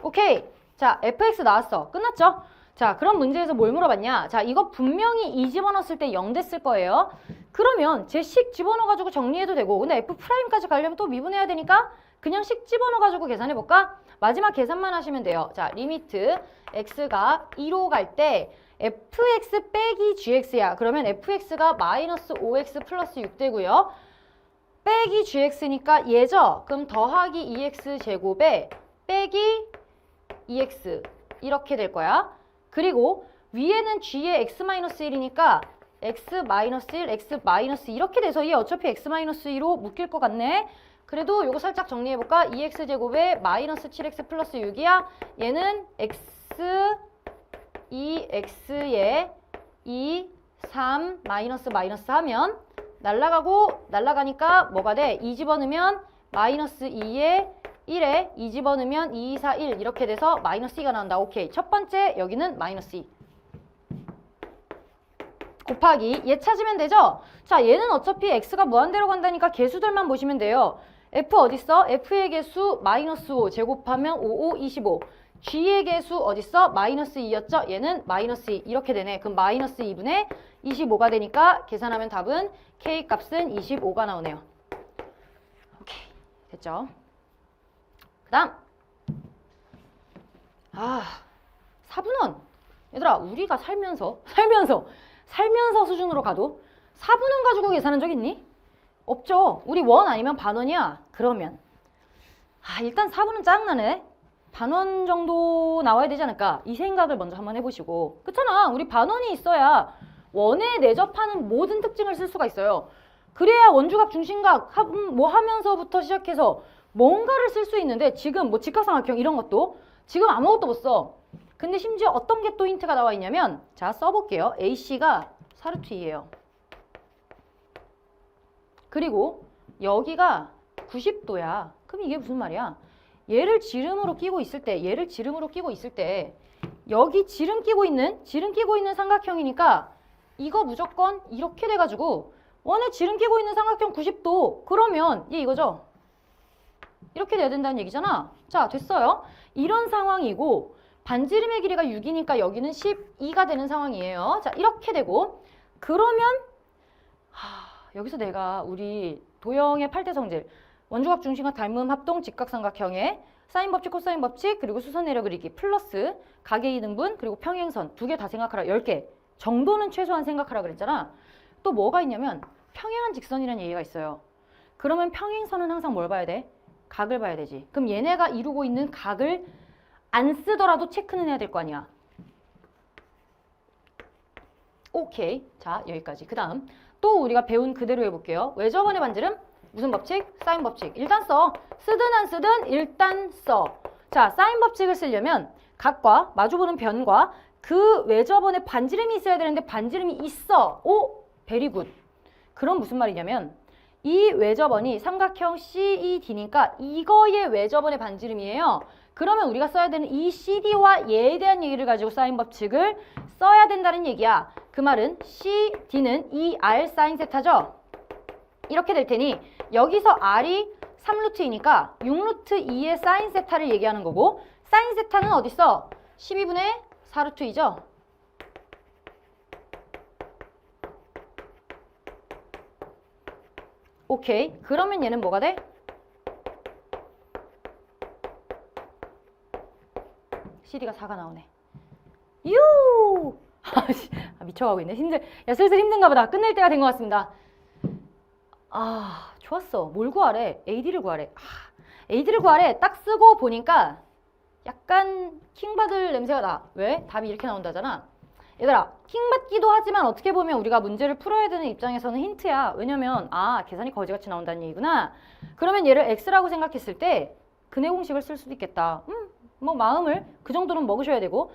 오케이. 자, fx 나왔어. 끝났죠? 자, 그럼 문제에서 뭘 물어봤냐? 자, 이거 분명히 2 집어넣었을 때 0 됐을 거예요. 그러면 제 식 집어넣어가지고 정리해도 되고 근데 f'까지 가려면 또 미분해야 되니까 그냥 식 집어넣어가지고 계산해볼까? 마지막 계산만 하시면 돼요. 자, 리미트 x가 2로 갈 때 fx 빼기 gx야. 그러면 fx가 마이너스 5x 플러스 6 되고요. 빼기 gx니까 얘죠? 그럼 더하기 2x 제곱에 빼기 2x 이렇게 될 거야. 그리고 위에는 g의 x-1이니까 x-1, x- 이렇게 돼서 얘 어차피 x-2로 묶일 것 같네. 그래도 요거 살짝 정리해볼까? 2x제곱에 마이너스 7x 플러스 6이야. 얘는 x 2x에 2, 3, 마이너스 하면 날라가니까 뭐가 돼? 2 집어넣으면 마이너스 2에 1에 2 집어넣으면 2, 4, 1 이렇게 돼서 마이너스 2가 나온다. 오케이. 첫 번째 여기는 마이너스 2. 곱하기 얘 찾으면 되죠? 자, 얘는 어차피 x가 무한대로 간다니까 개수들만 보시면 돼요. f 어딨어? f의 개수 마이너스 5 제곱하면 5, 5, 25. g의 개수 어딨어? 마이너스 2였죠? 얘는 마이너스 2 이렇게 되네. 그럼 마이너스 2분의 25가 되니까 계산하면 답은 k 값은 25가 나오네요. 오케이. 됐죠? 그 다음 4분원 얘들아 우리가 살면서 수준으로 가도 4분원 가지고 계산한 적 있니? 없죠. 우리 원 아니면 반원이야. 그러면 일단 4분원 짜증나네. 반원 정도 나와야 되지 않을까? 이 생각을 먼저 한번 해보시고 그렇잖아. 우리 반원이 있어야 원에 내접하는 모든 특징을 쓸 수가 있어요. 그래야 원주각, 중심각 뭐 하면서부터 시작해서 뭔가를 쓸 수 있는데 지금 뭐 직각삼각형 이런 것도 지금 아무것도 못 써. 근데 심지어 어떤 게 또 힌트가 나와 있냐면 자 써볼게요. AC가 사르트이에요. 그리고 여기가 90도야. 그럼 이게 무슨 말이야? 얘를 지름으로 끼고 있을 때 여기 지름 끼고 있는 삼각형이니까 이거 무조건 이렇게 돼가지고 원에 지름 끼고 있는 삼각형 90도 그러면 얘 이거죠? 이렇게 돼야 된다는 얘기잖아. 자, 됐어요. 이런 상황이고 반지름의 길이가 6이니까 여기는 12가 되는 상황이에요. 자, 이렇게 되고 그러면 여기서 내가 우리 도형의 8대 성질, 원주각 중심각 닮음 합동 직각삼각형의 사인 법칙, 코사인 법칙, 그리고 수선 내려 그리기 플러스 각의 이등분, 그리고 평행선 두 개 다 생각하라. 10개 정도는 최소한 생각하라 그랬잖아. 또 뭐가 있냐면 평행한 직선이라는 얘기가 있어요. 그러면 평행선은 항상 뭘 봐야 돼? 각을 봐야 되지. 그럼 얘네가 이루고 있는 각을 안 쓰더라도 체크는 해야 될 거 아니야. 오케이. 자, 여기까지. 그 다음 또 우리가 배운 그대로 해볼게요. 외접원의 반지름 무슨 법칙? 사인 법칙. 일단 써. 쓰든 안 쓰든 일단 써. 자, 사인 법칙을 쓰려면 각과 마주보는 변과 그 외접원의 반지름이 있어야 되는데 반지름이 있어. 오, 베리 굿. 그럼 무슨 말이냐면 이 외접원이 삼각형 CED니까 이거의 외접원의 반지름이에요. 그러면 우리가 써야 되는 이 CD와 얘에 대한 얘기를 가지고 사인 법칙을 써야 된다는 얘기야. 그 말은 CD는 2R 사인 세타죠. 이렇게 될 테니 여기서 R이 3루트이니까 6루트 2의 사인 세타를 얘기하는 거고 사인 세타는 어디 있어? 12분의 4루트이죠. 오케이. 그러면 얘는 뭐가 돼? CD가 4가 나오네. 유! 미쳐가고 있네. 야, 슬슬 힘든가 보다. 끝낼 때가 된 것 같습니다. 아, 좋았어. 뭘 구하래? AD를 구하래. AD를 구하래. 딱 쓰고 보니까 약간 킹받을 냄새가 나. 왜? 답이 이렇게 나온다잖아. 얘들아, 킹받기도 하지만 어떻게 보면 우리가 문제를 풀어야 되는 입장에서는 힌트야. 왜냐면 계산이 거지같이 나온다는 얘기구나. 그러면 얘를 x라고 생각했을 때 근해 공식을 쓸 수도 있겠다. 뭐 마음을 그 정도는 먹으셔야 되고.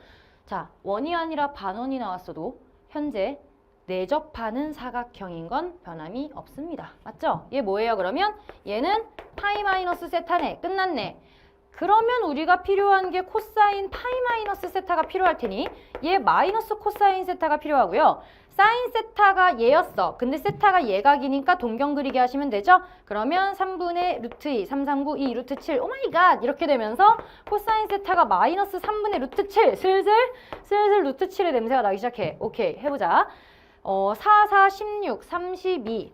자, 원이 아니라 반원이 나왔어도 현재 내접하는 사각형인 건 변함이 없습니다. 맞죠? 얘 뭐예요 그러면? 얘는 파이 마이너스 세타네. 끝났네. 그러면 우리가 필요한 게 코사인 파이 마이너스 세타가 필요할 테니 얘 마이너스 코사인 세타가 필요하고요. 사인 세타가 얘였어. 근데 세타가 예각이니까 동경 그리게 하시면 되죠? 그러면 3분의 루트 2, 3, 3, 9, 2, 루트 7 오마이갓 이렇게 되면서 코사인 세타가 마이너스 3분의 루트 7 슬슬 루트 7의 냄새가 나기 시작해. 오케이 해보자. 4, 4, 16, 32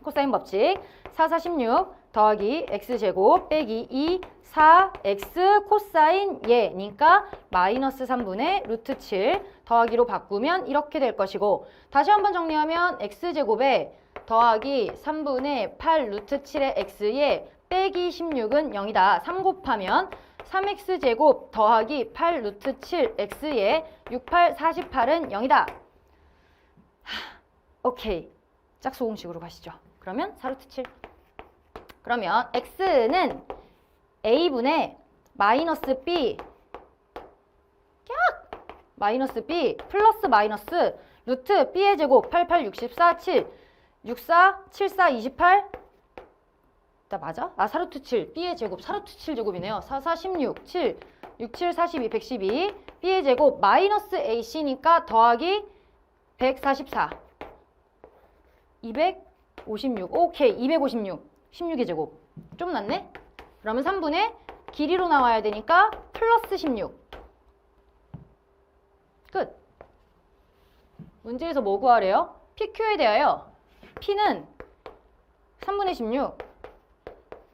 코사인 법칙 4, 4, 16 더하기 x제곱 빼기 2, 4x 코사인 얘니까 마이너스 3분의 루트 7 더하기로 바꾸면 이렇게 될 것이고 다시 한번 정리하면 x제곱에 더하기 3분의 8 루트 7의 x에 빼기 16은 0이다. 3 곱하면 3x제곱 더하기 8 루트 7x에 6, 8, 48은 0이다. 오케이. 짝수 공식으로 가시죠. 그러면 4루트 7. 그러면 x는 a분의 마이너스 b 마이너스 b 플러스 마이너스 루트 b의 제곱 88, 64, 7 64, 74, 28 나 맞아? 4루트 7 b의 제곱 4루트 7 제곱이네요. 4, 4, 16 7 6, 7, 42, 112 b의 제곱 마이너스 ac니까 더하기 144 256 오케이 256 16의 제곱 좀 낫네? 그러면 3분의 길이로 나와야 되니까 플러스 16 끝. 문제에서 뭐 구하래요? PQ에 대하여 P는 3분의 16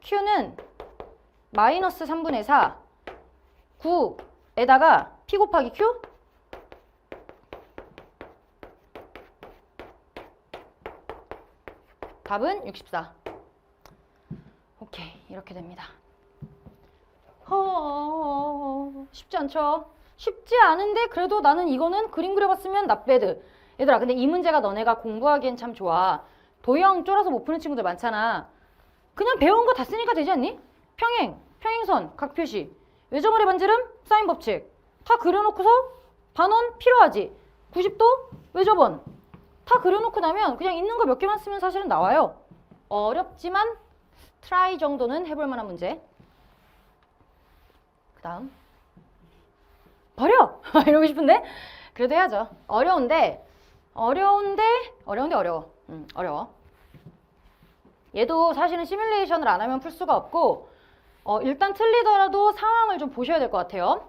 Q는 마이너스 3분의 4 9에다가 P 곱하기 Q 답은 64. 오케이 이렇게 됩니다. 쉽지 않죠? 쉽지 않은데 그래도 나는 이거는 그림 그려봤으면 not bad. 얘들아 근데 이 문제가 너네가 공부하기엔 참 좋아. 도형 쫄아서 못 푸는 친구들 많잖아. 그냥 배운 거 다 쓰니까 되지 않니? 평행선, 각표시, 외접원의 반지름, 사인 법칙 다 그려놓고서 반원 필요하지. 90도, 외접원 다 그려놓고 나면 그냥 있는 거 몇 개만 쓰면 사실은 나와요. 어렵지만 트라이 정도는 해볼 만한 문제. 그 다음 버려! 이러고 싶은데 그래도 해야죠. 어려워. 어려워. 얘도 사실은 시뮬레이션을 안 하면 풀 수가 없고 일단 틀리더라도 상황을 좀 보셔야 될 것 같아요.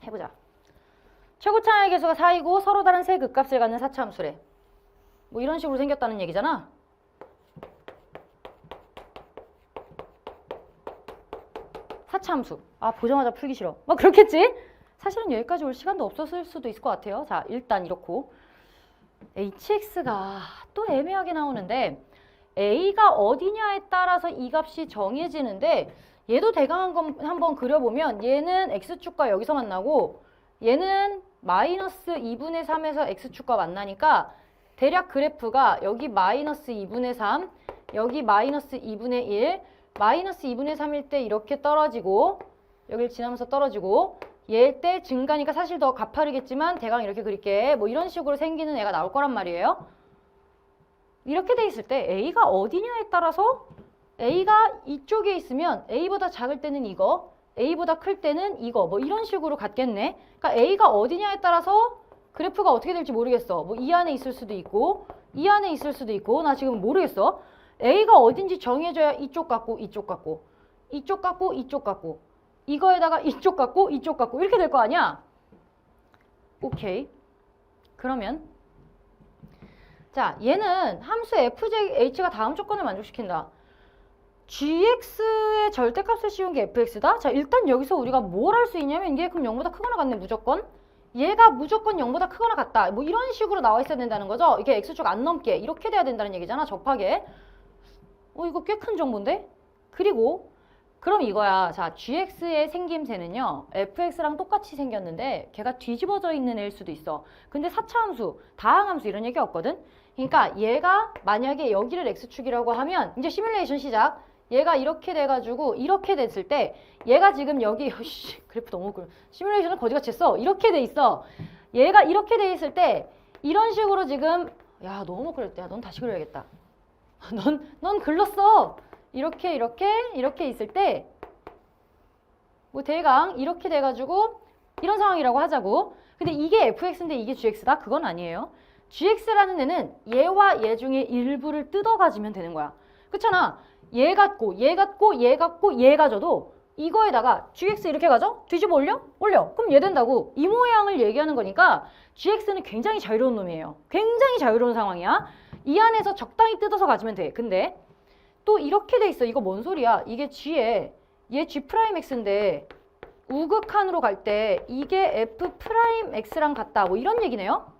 해보자. 최고 차이의 개수가 4이고 서로 다른 세 극값을 갖는 4차 함수래. 뭐 이런 식으로 생겼다는 얘기잖아. 사차 함수. 아, 보자마자 풀기 싫어. 뭐 그렇겠지? 사실은 여기까지 올 시간도 없었을 수도 있을 것 같아요. 자, 일단 이렇고 hx가 또 애매하게 나오는데 a가 어디냐에 따라서 이 값이 정해지는데 얘도 대강 한번 그려보면 얘는 x축과 여기서 만나고 얘는 마이너스 2분의 3에서 x축과 만나니까 대략 그래프가 여기 마이너스 2분의 3, 여기 마이너스 2분의 1, 마이너스 2분의 3일 때 이렇게 떨어지고 여기를 지나면서 떨어지고 얘일 때 증가니까 사실 더 가파르겠지만 대강 이렇게 그릴게. 뭐 이런 식으로 생기는 애가 나올 거란 말이에요. 이렇게 돼 있을 때 A가 어디냐에 따라서 A가 이쪽에 있으면 A보다 작을 때는 이거, A보다 클 때는 이거 뭐 이런 식으로 같겠네. 그러니까 A가 어디냐에 따라서 그래프가 어떻게 될지 모르겠어. 뭐 이 안에 있을 수도 있고 이 안에 있을 수도 있고 나 지금 모르겠어. A가 어딘지 정해져야 이쪽 같고 이쪽 같고 이쪽 같고 이쪽 같고 이거에다가 이쪽 같고 이쪽 같고 이렇게 될 거 아니야? 오케이. 그러면 자, 얘는 함수 fh가 다음 조건을 만족시킨다. gx의 절대값을 씌운 게 fx다? 자, 일단 여기서 우리가 뭘 할 수 있냐면 이게 그럼 0보다 크거나 같네, 무조건. 얘가 무조건 0보다 크거나 같다. 뭐 이런 식으로 나와 있어야 된다는 거죠. 이게 x축 안 넘게 이렇게 돼야 된다는 얘기잖아, 접하게. 이거 꽤 큰 정보인데? 그리고 그럼 이거야. 자, gx의 생김새는요. fx랑 똑같이 생겼는데 걔가 뒤집어져 있는 애일 수도 있어. 근데 4차 함수, 다항함수 이런 얘기 없거든? 그러니까 얘가 만약에 여기를 x축이라고 하면 이제 시뮬레이션 시작. 얘가 이렇게 돼가지고 이렇게 됐을 때 얘가 지금 여기 그래프 너무 시뮬레이션을 거지같이 했어. 이렇게 돼 있어. 얘가 이렇게 돼 있을 때 이런 식으로 지금 야 너무 그랬다. 야, 넌 다시 그려야겠다. 넌 글렀어. 이렇게 있을 때 뭐 대강 이렇게 돼가지고 이런 상황이라고 하자고. 근데 이게 fx인데 이게 gx다? 그건 아니에요. gx라는 애는 얘와 얘 중에 일부를 뜯어가지면 되는 거야. 그렇잖아. 얘 같고 얘 같고 얘 같고 얘 가져도 이거에다가 gx 이렇게 가져? 뒤집어 올려? 올려. 그럼 얘 된다고. 이 모양을 얘기하는 거니까 gx는 굉장히 자유로운 놈이에요. 굉장히 자유로운 상황이야. 이 안에서 적당히 뜯어서 가지면 돼. 근데 또 이렇게 돼 있어. 이거 뭔 소리야? 이게 g에 얘 g'x인데 우극한으로 갈 때 이게 f'x랑 같다. 뭐 이런 얘기네요.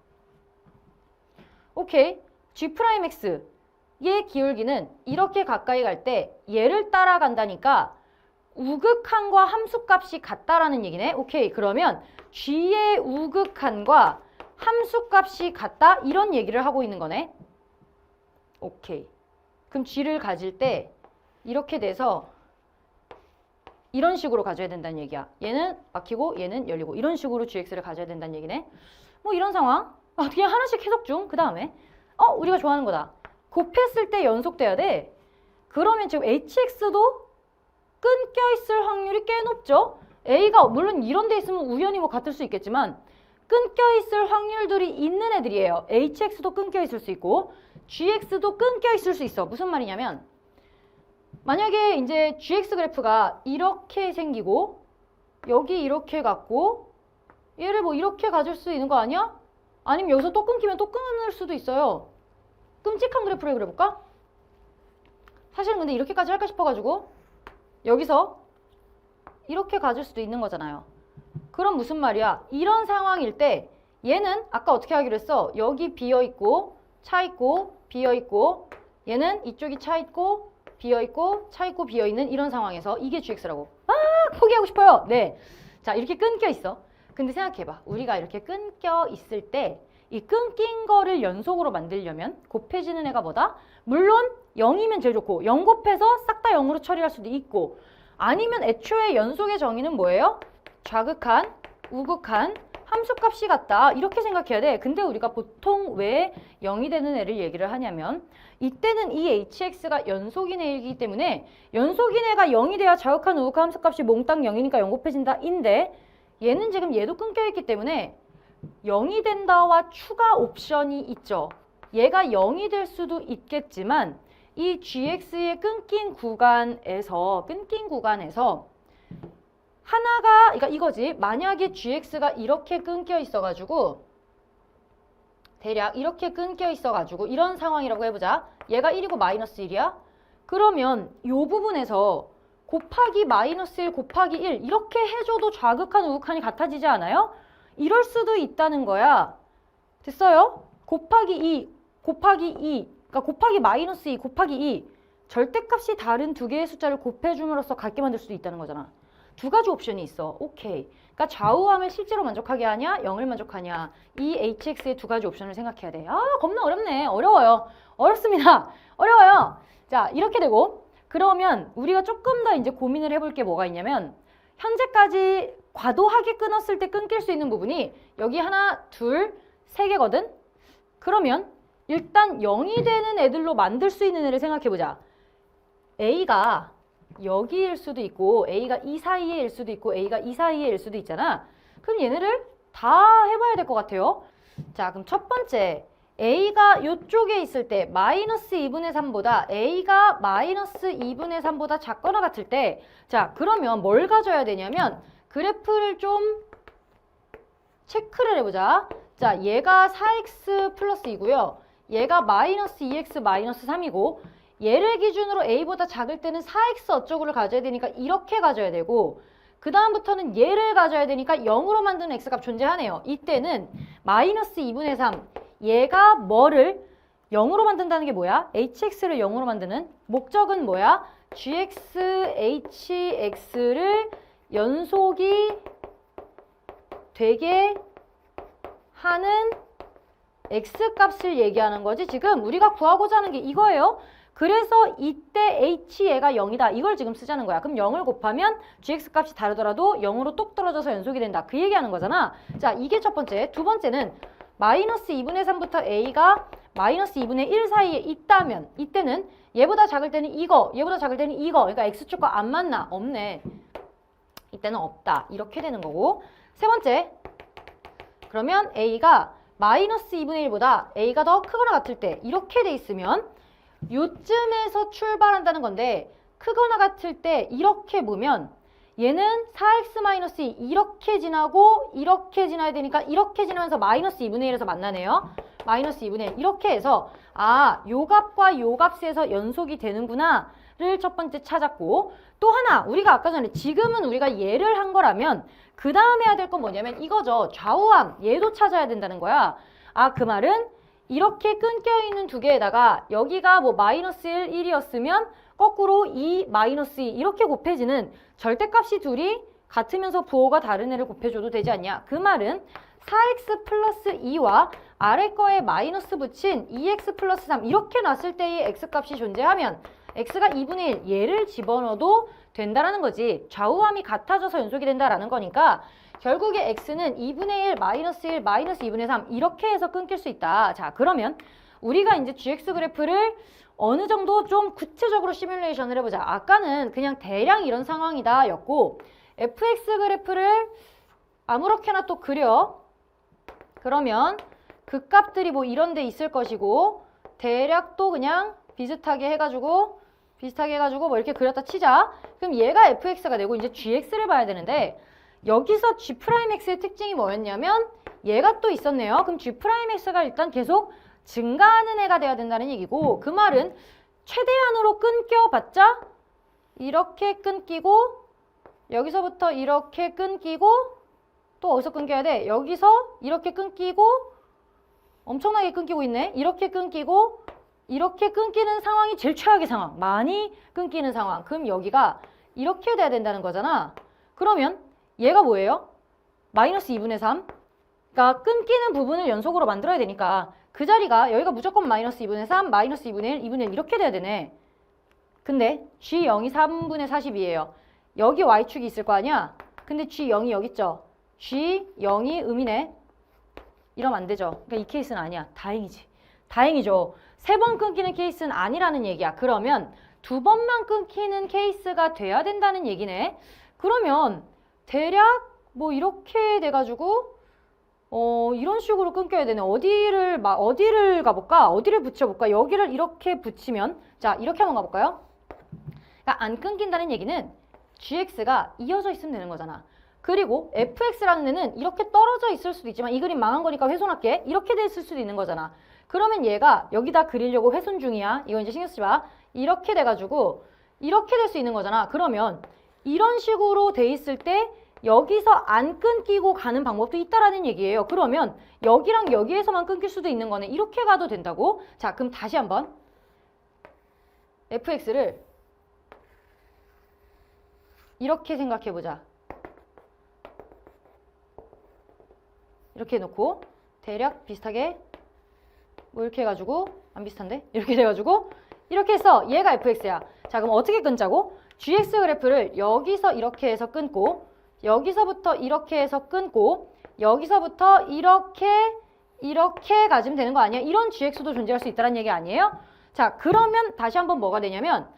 오케이. g'x 얘 기울기는 이렇게 가까이 갈 때 얘를 따라간다니까 우극한과 함수값이 같다라는 얘기네. 오케이. 그러면 g의 우극한과 함수값이 같다 이런 얘기를 하고 있는 거네. 오케이. 그럼 g를 가질 때 이렇게 돼서 이런 식으로 가져야 된다는 얘기야. 얘는 막히고 얘는 열리고 이런 식으로 gx를 가져야 된다는 얘기네. 뭐 이런 상황. 그냥 하나씩 해석 중. 그 다음에 우리가 좋아하는 거다. 곱했을 때 연속돼야 돼. 그러면 지금 hx도 끊겨 있을 확률이 꽤 높죠. a가 물론 이런 데 있으면 우연히 뭐 같을 수 있겠지만 끊겨 있을 확률들이 있는 애들이에요. hx도 끊겨 있을 수 있고 gx도 끊겨 있을 수 있어. 무슨 말이냐면 만약에 이제 gx 그래프가 이렇게 생기고 여기 이렇게 갔고 얘를 뭐 이렇게 가질 수 있는 거 아니야? 아니면 여기서 또 끊기면 또 끊을 수도 있어요. 끔찍한 그래프를 그려볼까? 사실은 근데 이렇게까지 할까 싶어가지고 여기서 이렇게 가질 수도 있는 거잖아요. 그럼 무슨 말이야? 이런 상황일 때 얘는 아까 어떻게 하기로 했어? 여기 비어있고 차있고 비어있고 얘는 이쪽이 차있고 비어있고 차있고 비어있는 이런 상황에서 이게 gx라고. 포기하고 싶어요. 네. 자, 이렇게 끊겨 있어. 근데 생각해봐. 우리가 이렇게 끊겨 있을 때 이 끊긴 거를 연속으로 만들려면 곱해지는 애가 뭐다? 물론 0이면 제일 좋고 0 곱해서 싹 다 0으로 처리할 수도 있고 아니면 애초에 연속의 정의는 뭐예요? 좌극한, 우극한, 함수값이 같다. 이렇게 생각해야 돼. 근데 우리가 보통 왜 0이 되는 애를 얘기를 하냐면 이때는 이 hx가 연속인 애이기 때문에 연속인 애가 0이 돼야 좌극한, 우극한 함수값이 몽땅 0이니까 0 곱해진다. 인데 얘는 지금 얘도 끊겨 있기 때문에 0이 된다와 추가 옵션이 있죠. 얘가 0이 될 수도 있겠지만 이 gx의 끊긴 구간에서 하나가, 그러니까 이거지. 만약에 gx가 이렇게 끊겨 있어가지고, 대략 이렇게 끊겨 있어가지고, 이런 상황이라고 해보자. 얘가 1이고 마이너스 1이야? 그러면 이 부분에서 곱하기 마이너스 1 곱하기 1 이렇게 해줘도 좌극한 우극한이 같아지지 않아요? 이럴 수도 있다는 거야. 됐어요? 곱하기 2, 곱하기 2, 그러니까 곱하기 마이너스 2, 곱하기 2 절대값이 다른 두 개의 숫자를 곱해줌으로써 같게 만들 수도 있다는 거잖아. 두 가지 옵션이 있어. 오케이. 그러니까 좌우함을 실제로 만족하게 하냐, 0을 만족하냐. 이 hx의 두 가지 옵션을 생각해야 돼. 아, 겁나 어렵네. 어려워요. 어렵습니다. 어려워요. 자, 이렇게 되고 그러면 우리가 조금 더 이제 고민을 해볼 게 뭐가 있냐면 현재까지 과도하게 끊었을 때 끊길 수 있는 부분이 여기 하나, 둘, 세 개거든? 그러면 일단 0이 되는 애들로 만들 수 있는 애를 생각해보자. A가 여기일 수도 있고 A가 이 사이에일 수도 있고 A가 이 사이에일 수도 있잖아. 그럼 얘네를 다 해봐야 될 것 같아요. 자, 그럼 첫 번째 A가 이쪽에 있을 때 마이너스 2분의 3보다 A가 마이너스 2분의 3보다 작거나 같을 때 자, 그러면 뭘 가져야 되냐면 그래프를 좀 체크를 해보자. 자, 얘가 4x 플러스 2고요. 얘가 마이너스 2x 마이너스 3이고 얘를 기준으로 A보다 작을 때는 4x 어쩌고를 가져야 되니까 이렇게 가져야 되고 그 다음부터는 얘를 가져야 되니까 0으로 만드는 x값 존재하네요. 이때는 마이너스 2분의 3 얘가 뭐를 0으로 만든다는 게 뭐야? hx를 0으로 만드는 목적은 뭐야? gx, hx를 연속이 되게 하는 x값을 얘기하는 거지. 지금 우리가 구하고자 하는 게 이거예요. 그래서 이때 h 얘가 0이다. 이걸 지금 쓰자는 거야. 그럼 0을 곱하면 gx 값이 다르더라도 0으로 똑 떨어져서 연속이 된다. 그 얘기하는 거잖아. 자, 이게 첫 번째. 두 번째는 마이너스 2분의 3부터 a가 마이너스 2분의 1 사이에 있다면 이때는 얘보다 작을 때는 이거, 얘보다 작을 때는 이거. 그러니까 x축과 안 맞나? 없네. 이때는 없다. 이렇게 되는 거고. 세 번째. 그러면 a가 마이너스 2분의 1보다 a가 더 크거나 같을 때 이렇게 돼 있으면 요쯤에서 출발한다는 건데 크거나 같을 때 이렇게 보면 얘는 4x-2 이렇게 지나고 이렇게 지나야 되니까 이렇게 지나면서 마이너스 2분의 1에서 만나네요. 마이너스 2분의 1 이렇게 해서 아, 요 값과 요 값에서 연속이 되는구나 를 첫 번째 찾았고 또 하나 우리가 아까 전에 지금은 우리가 얘를 한 거라면 그 다음 해야 될 건 뭐냐면 이거죠. 좌우함 얘도 찾아야 된다는 거야. 아, 그 말은 이렇게 끊겨 있는 두 개에다가 여기가 뭐 마이너스 1, 1이었으면 거꾸로 2, 마이너스 2 이렇게 곱해지는 절대값이 둘이 같으면서 부호가 다른 애를 곱해줘도 되지 않냐. 그 말은 4x 플러스 2와 아래 거에 마이너스 붙인 2x 플러스 3 이렇게 놨을 때의 x값이 존재하면 x가 2분의 1 얘를 집어넣어도 된다라는 거지. 좌우함이 같아져서 연속이 된다라는 거니까 결국에 x는 2분의 1, 마이너스 1, 마이너스 2분의 3 이렇게 해서 끊길 수 있다. 자, 그러면 우리가 이제 gx 그래프를 어느 정도 좀 구체적으로 시뮬레이션을 해보자. 아까는 그냥 대략 이런 상황이다 였고 fx 그래프를 아무렇게나 또 그려. 그러면 그 값들이 뭐 이런 데 있을 것이고 대략 또 그냥 비슷하게 해가지고 뭐 이렇게 그렸다 치자. 그럼 얘가 fx가 되고 이제 gx를 봐야 되는데 여기서 g'x의 특징이 뭐였냐면 얘가 또 있었네요. 그럼 g'x가 일단 계속 증가하는 애가 돼야 된다는 얘기고 그 말은 최대한으로 끊겨봤자 이렇게 끊기고 여기서부터 이렇게 끊기고 또 어디서 끊겨야 돼? 여기서 이렇게 끊기고 엄청나게 끊기고 있네. 이렇게 끊기고 이렇게 끊기는 상황이 제일 최악의 상황. 많이 끊기는 상황. 그럼 여기가 이렇게 돼야 된다는 거잖아. 그러면 얘가 뭐예요? 마이너스 2분의 3. 그러니까 끊기는 부분을 연속으로 만들어야 되니까 그 자리가 여기가 무조건 마이너스 2분의 3, 마이너스 2분의 1, 2분의 1 이렇게 돼야 되네. 근데 G0이 3분의 40이에요. 여기 Y축이 있을 거 아니야? 근데 G0이 여기 있죠? G0이 음이네. 이러면 안 되죠. 그러니까 이 케이스는 아니야. 다행이지. 다행이죠. 3번 끊기는 케이스는 아니라는 얘기야. 그러면 2번만 끊기는 케이스가 돼야 된다는 얘기네. 그러면 대략 뭐 이렇게 돼가지고 이런 식으로 끊겨야 되네. 어디를 가볼까? 어디를 붙여볼까? 여기를 이렇게 붙이면 자, 이렇게 한번 가볼까요? 그러니까 안 끊긴다는 얘기는 gx가 이어져 있으면 되는 거잖아. 그리고 fx라는 애는 이렇게 떨어져 있을 수도 있지만 이 그림 망한 거니까 훼손할게. 이렇게 됐을 수도 있는 거잖아. 그러면 얘가 여기다 그리려고 훼손 중이야. 이거 이제 신경 쓰지 마. 이렇게 돼가지고 이렇게 될 수 있는 거잖아. 그러면 이런 식으로 돼 있을 때 여기서 안 끊기고 가는 방법도 있다라는 얘기예요. 그러면 여기랑 여기에서만 끊길 수도 있는 거네. 이렇게 가도 된다고? 자, 그럼 다시 한번 fx를 이렇게 생각해보자. 이렇게 해놓고 대략 비슷하게 뭐 이렇게 해가지고 안 비슷한데? 이렇게 돼가지고 이렇게 해서 얘가 fx야. 자, 그럼 어떻게 끊자고? gx 그래프를 여기서 이렇게 해서 끊고 여기서부터 이렇게 해서 끊고 여기서부터 이렇게 가지면 되는 거 아니야? 이런 gx도 존재할 수 있다는 얘기 아니에요? 자, 그러면 다시 한번 뭐가 되냐면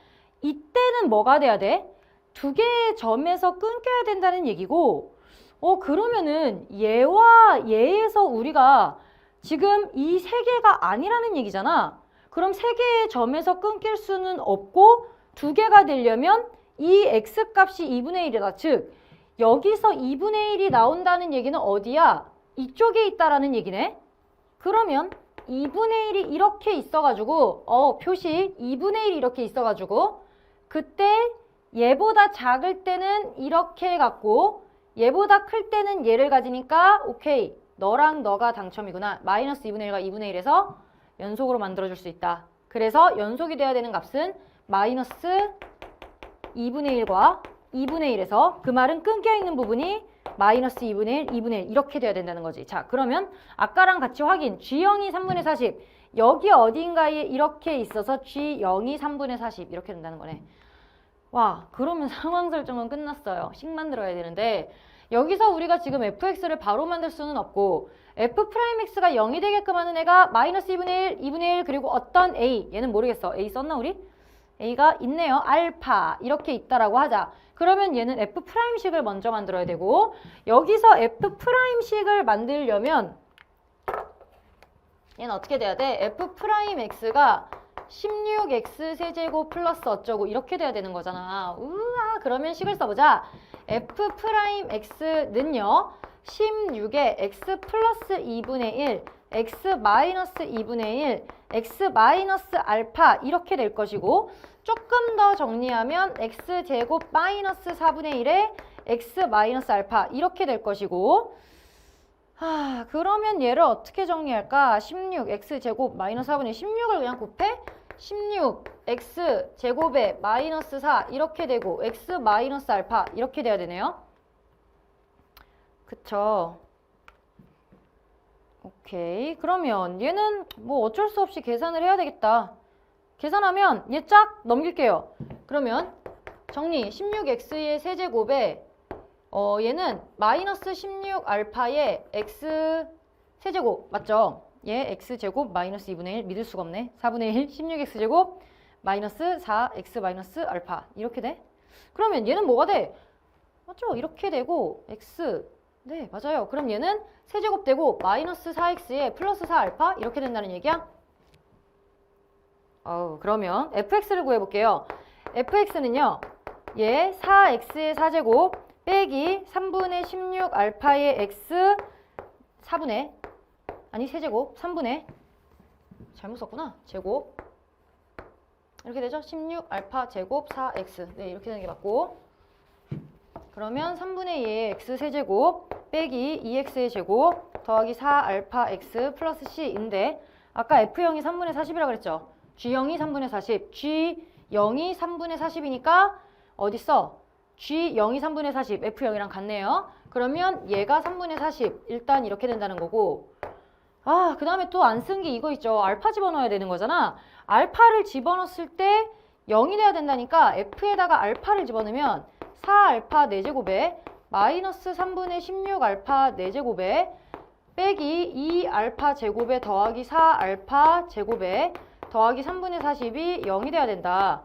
이때는 뭐가 돼야 돼? 두 개의 점에서 끊겨야 된다는 얘기고 그러면은 얘와 얘에서 우리가 지금 이 세 개가 아니라는 얘기잖아. 그럼 세 개의 점에서 끊길 수는 없고 두 개가 되려면 이 x값이 2분의 1이다. 즉 여기서 2분의 1이 나온다는 얘기는 어디야? 이쪽에 있다라는 얘기네. 그러면 2분의 1이 이렇게 있어가지고 표시 2분의 1이 이렇게 있어가지고 그때 얘보다 작을 때는 이렇게 갖고 얘보다 클 때는 얘를 가지니까 오케이. 너랑 너가 당첨이구나. 마이너스 2분의 1과 2분의 1에서 연속으로 만들어줄 수 있다. 그래서 연속이 돼야 되는 값은 마이너스 2분의 1과 2분의 1에서 그 말은 끊겨있는 부분이 마이너스 2분의 1, 2분의 1 이렇게 돼야 된다는 거지. 자, 그러면 아까랑 같이 확인. G0이 3분의 40. 여기 어딘가에 이렇게 있어서 G0이 3분의 40 이렇게 된다는 거네. 와, 그러면 상황 설정은 끝났어요. 식 만들어야 되는데 여기서 우리가 지금 fx를 바로 만들 수는 없고 f'x가 0이 되게끔 하는 애가 마이너스 2분의 1, 2분의 1 그리고 어떤 a 얘는 모르겠어. a 썼나 우리? a가 있네요. 알파 이렇게 있다라고 하자. 그러면 얘는 f'식을 먼저 만들어야 되고 여기서 f'식을 만들려면 얘는 어떻게 돼야 돼? f'x가 16x 세제곱 플러스 어쩌고 이렇게 돼야 되는 거잖아. 우와, 그러면 식을 써보자. f'x는요 16에 x 플러스 2분의 1 x 마이너스 2분의 1 x 마이너스 알파 이렇게 될 것이고 조금 더 정리하면 x제곱 마이너스 4분의 1에 x 마이너스 알파 이렇게 될 것이고 그러면 얘를 어떻게 정리할까? 16 x제곱 마이너스 4분의 16을 그냥 곱해? 16 x제곱에 마이너스 4 이렇게 되고 x 마이너스 알파 이렇게 돼야 되네요. 그쵸? 오케이. 그러면 얘는 뭐 어쩔 수 없이 계산을 해야 되겠다. 계산하면 얘 쫙 넘길게요. 그러면 정리 16x의 세제곱에 얘는 마이너스 16 알파의 x 세제곱 맞죠? 얘 x제곱 마이너스 2분의 1 믿을 수가 없네. 4분의 1 16x제곱 마이너스 4x 마이너스 알파 이렇게 돼? 그러면 얘는 뭐가 돼? 맞죠? 이렇게 되고 x 네 맞아요. 그럼 얘는 세제곱 되고 마이너스 4x에 플러스 4 알파 이렇게 된다는 얘기야? 그러면 fx를 구해볼게요. fx는요 얘 4x의 4제곱 빼기 3분의 16 알파의 x 4분의 아니 세제곱 3분의 잘못 썼구나. 제곱 이렇게 되죠? 16 알파 제곱 4x 네 이렇게 되는 게 맞고 그러면 3분의 2의 x 세제곱 빼기 2x의 제곱 더하기 4 알파 x 플러스 c인데 아까 f0이 3분의 40이라고 그랬죠? g0이 3분의 40 g0이 3분의 40이니까 어딨어? g0이 3분의 40 f0이랑 같네요. 그러면 얘가 3분의 40 일단 이렇게 된다는 거고 그 다음에 또 안 쓴 게 이거 있죠. 알파 집어넣어야 되는 거잖아. 알파를 집어넣었을 때 0이 돼야 된다니까 f에다가 알파를 집어넣으면 4알파 4제곱에 마이너스 3분의 16 알파 4제곱에 빼기 2알파 제곱에 더하기 4알파 제곱에 더하기 3분의 40이 0이 돼야 된다.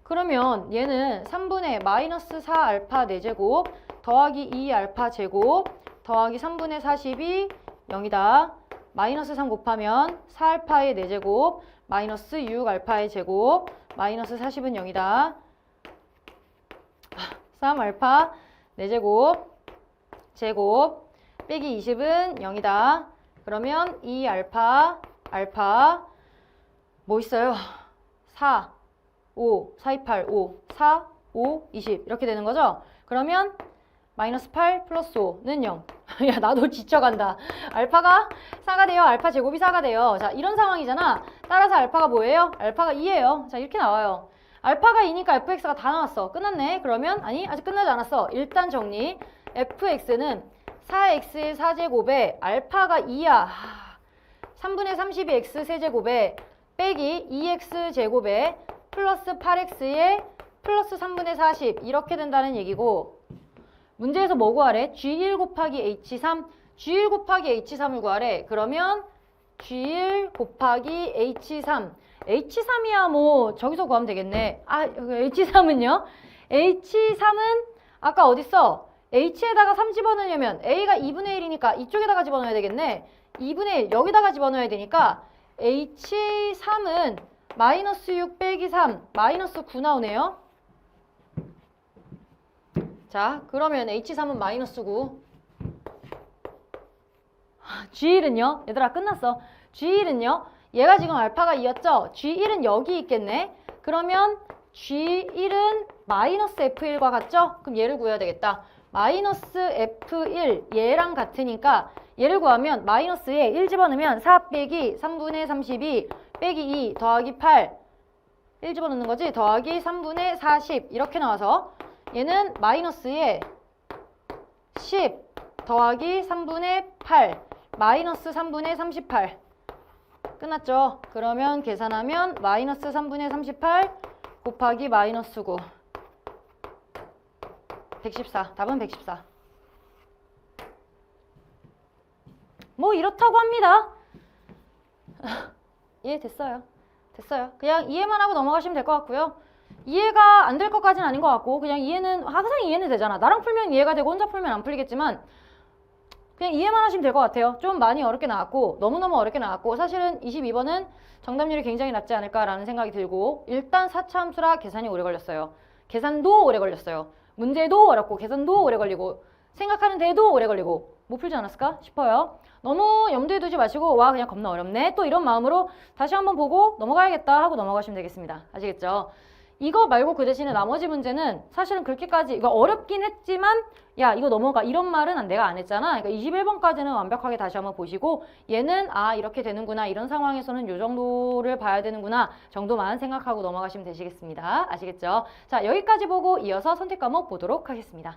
그러면 얘는 3분의 마이너스 4알파 4제곱 더하기 2알파 제곱 더하기 3분의 40이 0이다. 마이너스 3 곱하면 4알파의 4제곱 마이너스 6알파의 제곱 마이너스 40은 0이다. 3알파 4제곱 제곱 빼기 20은 0이다. 그러면 2알파 알파 뭐 있어요? 4, 5, 4, 2, 8, 5, 4, 5, 20 이렇게 되는 거죠? 그러면 마이너스 8 플러스 5는 0. 야, 나도 지쳐간다. 알파가 4가 돼요. 알파 제곱이 4가 돼요. 자, 이런 상황이잖아. 따라서 알파가 뭐예요? 알파가 2예요. 자, 이렇게 나와요. 알파가 2니까 fx가 다 나왔어. 끝났네. 그러면 아니, 아직 끝나지 않았어. 일단 정리. fx는 4x의 4제곱에 알파가 2야. 3분의 32x 세제곱에 빼기 2x 제곱에 플러스 8x에 플러스 3분의 40 이렇게 된다는 얘기고, 문제에서 뭐 구하래? G1 곱하기 H3, G1 곱하기 H3을 구하래. 그러면 G1 곱하기 H3, H3이야 뭐 저기서 구하면 되겠네. 아, H3은요? H3은 아까 어딨어? H에다가 3 집어넣으려면 A가 2분의 1이니까 이쪽에다가 집어넣어야 되겠네. 2분의 1 여기다가 집어넣어야 되니까 H3은 마이너스 6 빼기 3, 마이너스 9 나오네요. 자, 그러면 H3은 마이너스 9. G1은요? 얘들아 끝났어. G1은요? 얘가 지금 알파가 2였죠? G1은 여기 있겠네. 그러면 G1은 마이너스 F1과 같죠? 그럼 얘를 구해야 되겠다. 마이너스 F1 얘랑 같으니까 얘를 구하면 마이너스에 1 집어넣으면 4 빼기 3분의 32 빼기 2 더하기 8 1 집어넣는 거지? 더하기 3분의 40 이렇게 나와서 얘는 마이너스에 10 더하기 3분의 8 마이너스 3분의 38 끝났죠? 그러면 계산하면 마이너스 3분의 38 곱하기 마이너스 9 114. 답은 114. 뭐 이렇다고 합니다. 이해됐어요. 됐어요. 그냥 이해만 하고 넘어가시면 될 것 같고요. 이해가 안 될 것까지는 아닌 것 같고 그냥 이해는 항상 이해는 되잖아. 나랑 풀면 이해가 되고 혼자 풀면 안 풀리겠지만 그냥 이해만 하시면 될 것 같아요. 좀 많이 어렵게 나왔고 너무너무 어렵게 나왔고 사실은 22번은 정답률이 굉장히 낮지 않을까라는 생각이 들고 일단 4차 함수라 계산이 오래 걸렸어요. 계산도 오래 걸렸어요. 문제도 어렵고 계산도 오래 걸리고 생각하는 데도 오래 걸리고 못 풀지 않았을까 싶어요. 너무 염두에 두지 마시고 와 그냥 겁나 어렵네 또 이런 마음으로 다시 한번 보고 넘어가야겠다 하고 넘어가시면 되겠습니다. 아시겠죠? 이거 말고 그 대신에 나머지 문제는 사실은 그렇게까지 이거 어렵긴 했지만 야 이거 넘어가 이런 말은 내가 안 했잖아. 그러니까 21번까지는 완벽하게 다시 한번 보시고 얘는 아 이렇게 되는구나 이런 상황에서는 요 정도를 봐야 되는구나 정도만 생각하고 넘어가시면 되시겠습니다. 아시겠죠? 자 여기까지 보고 이어서 선택 과목 보도록 하겠습니다.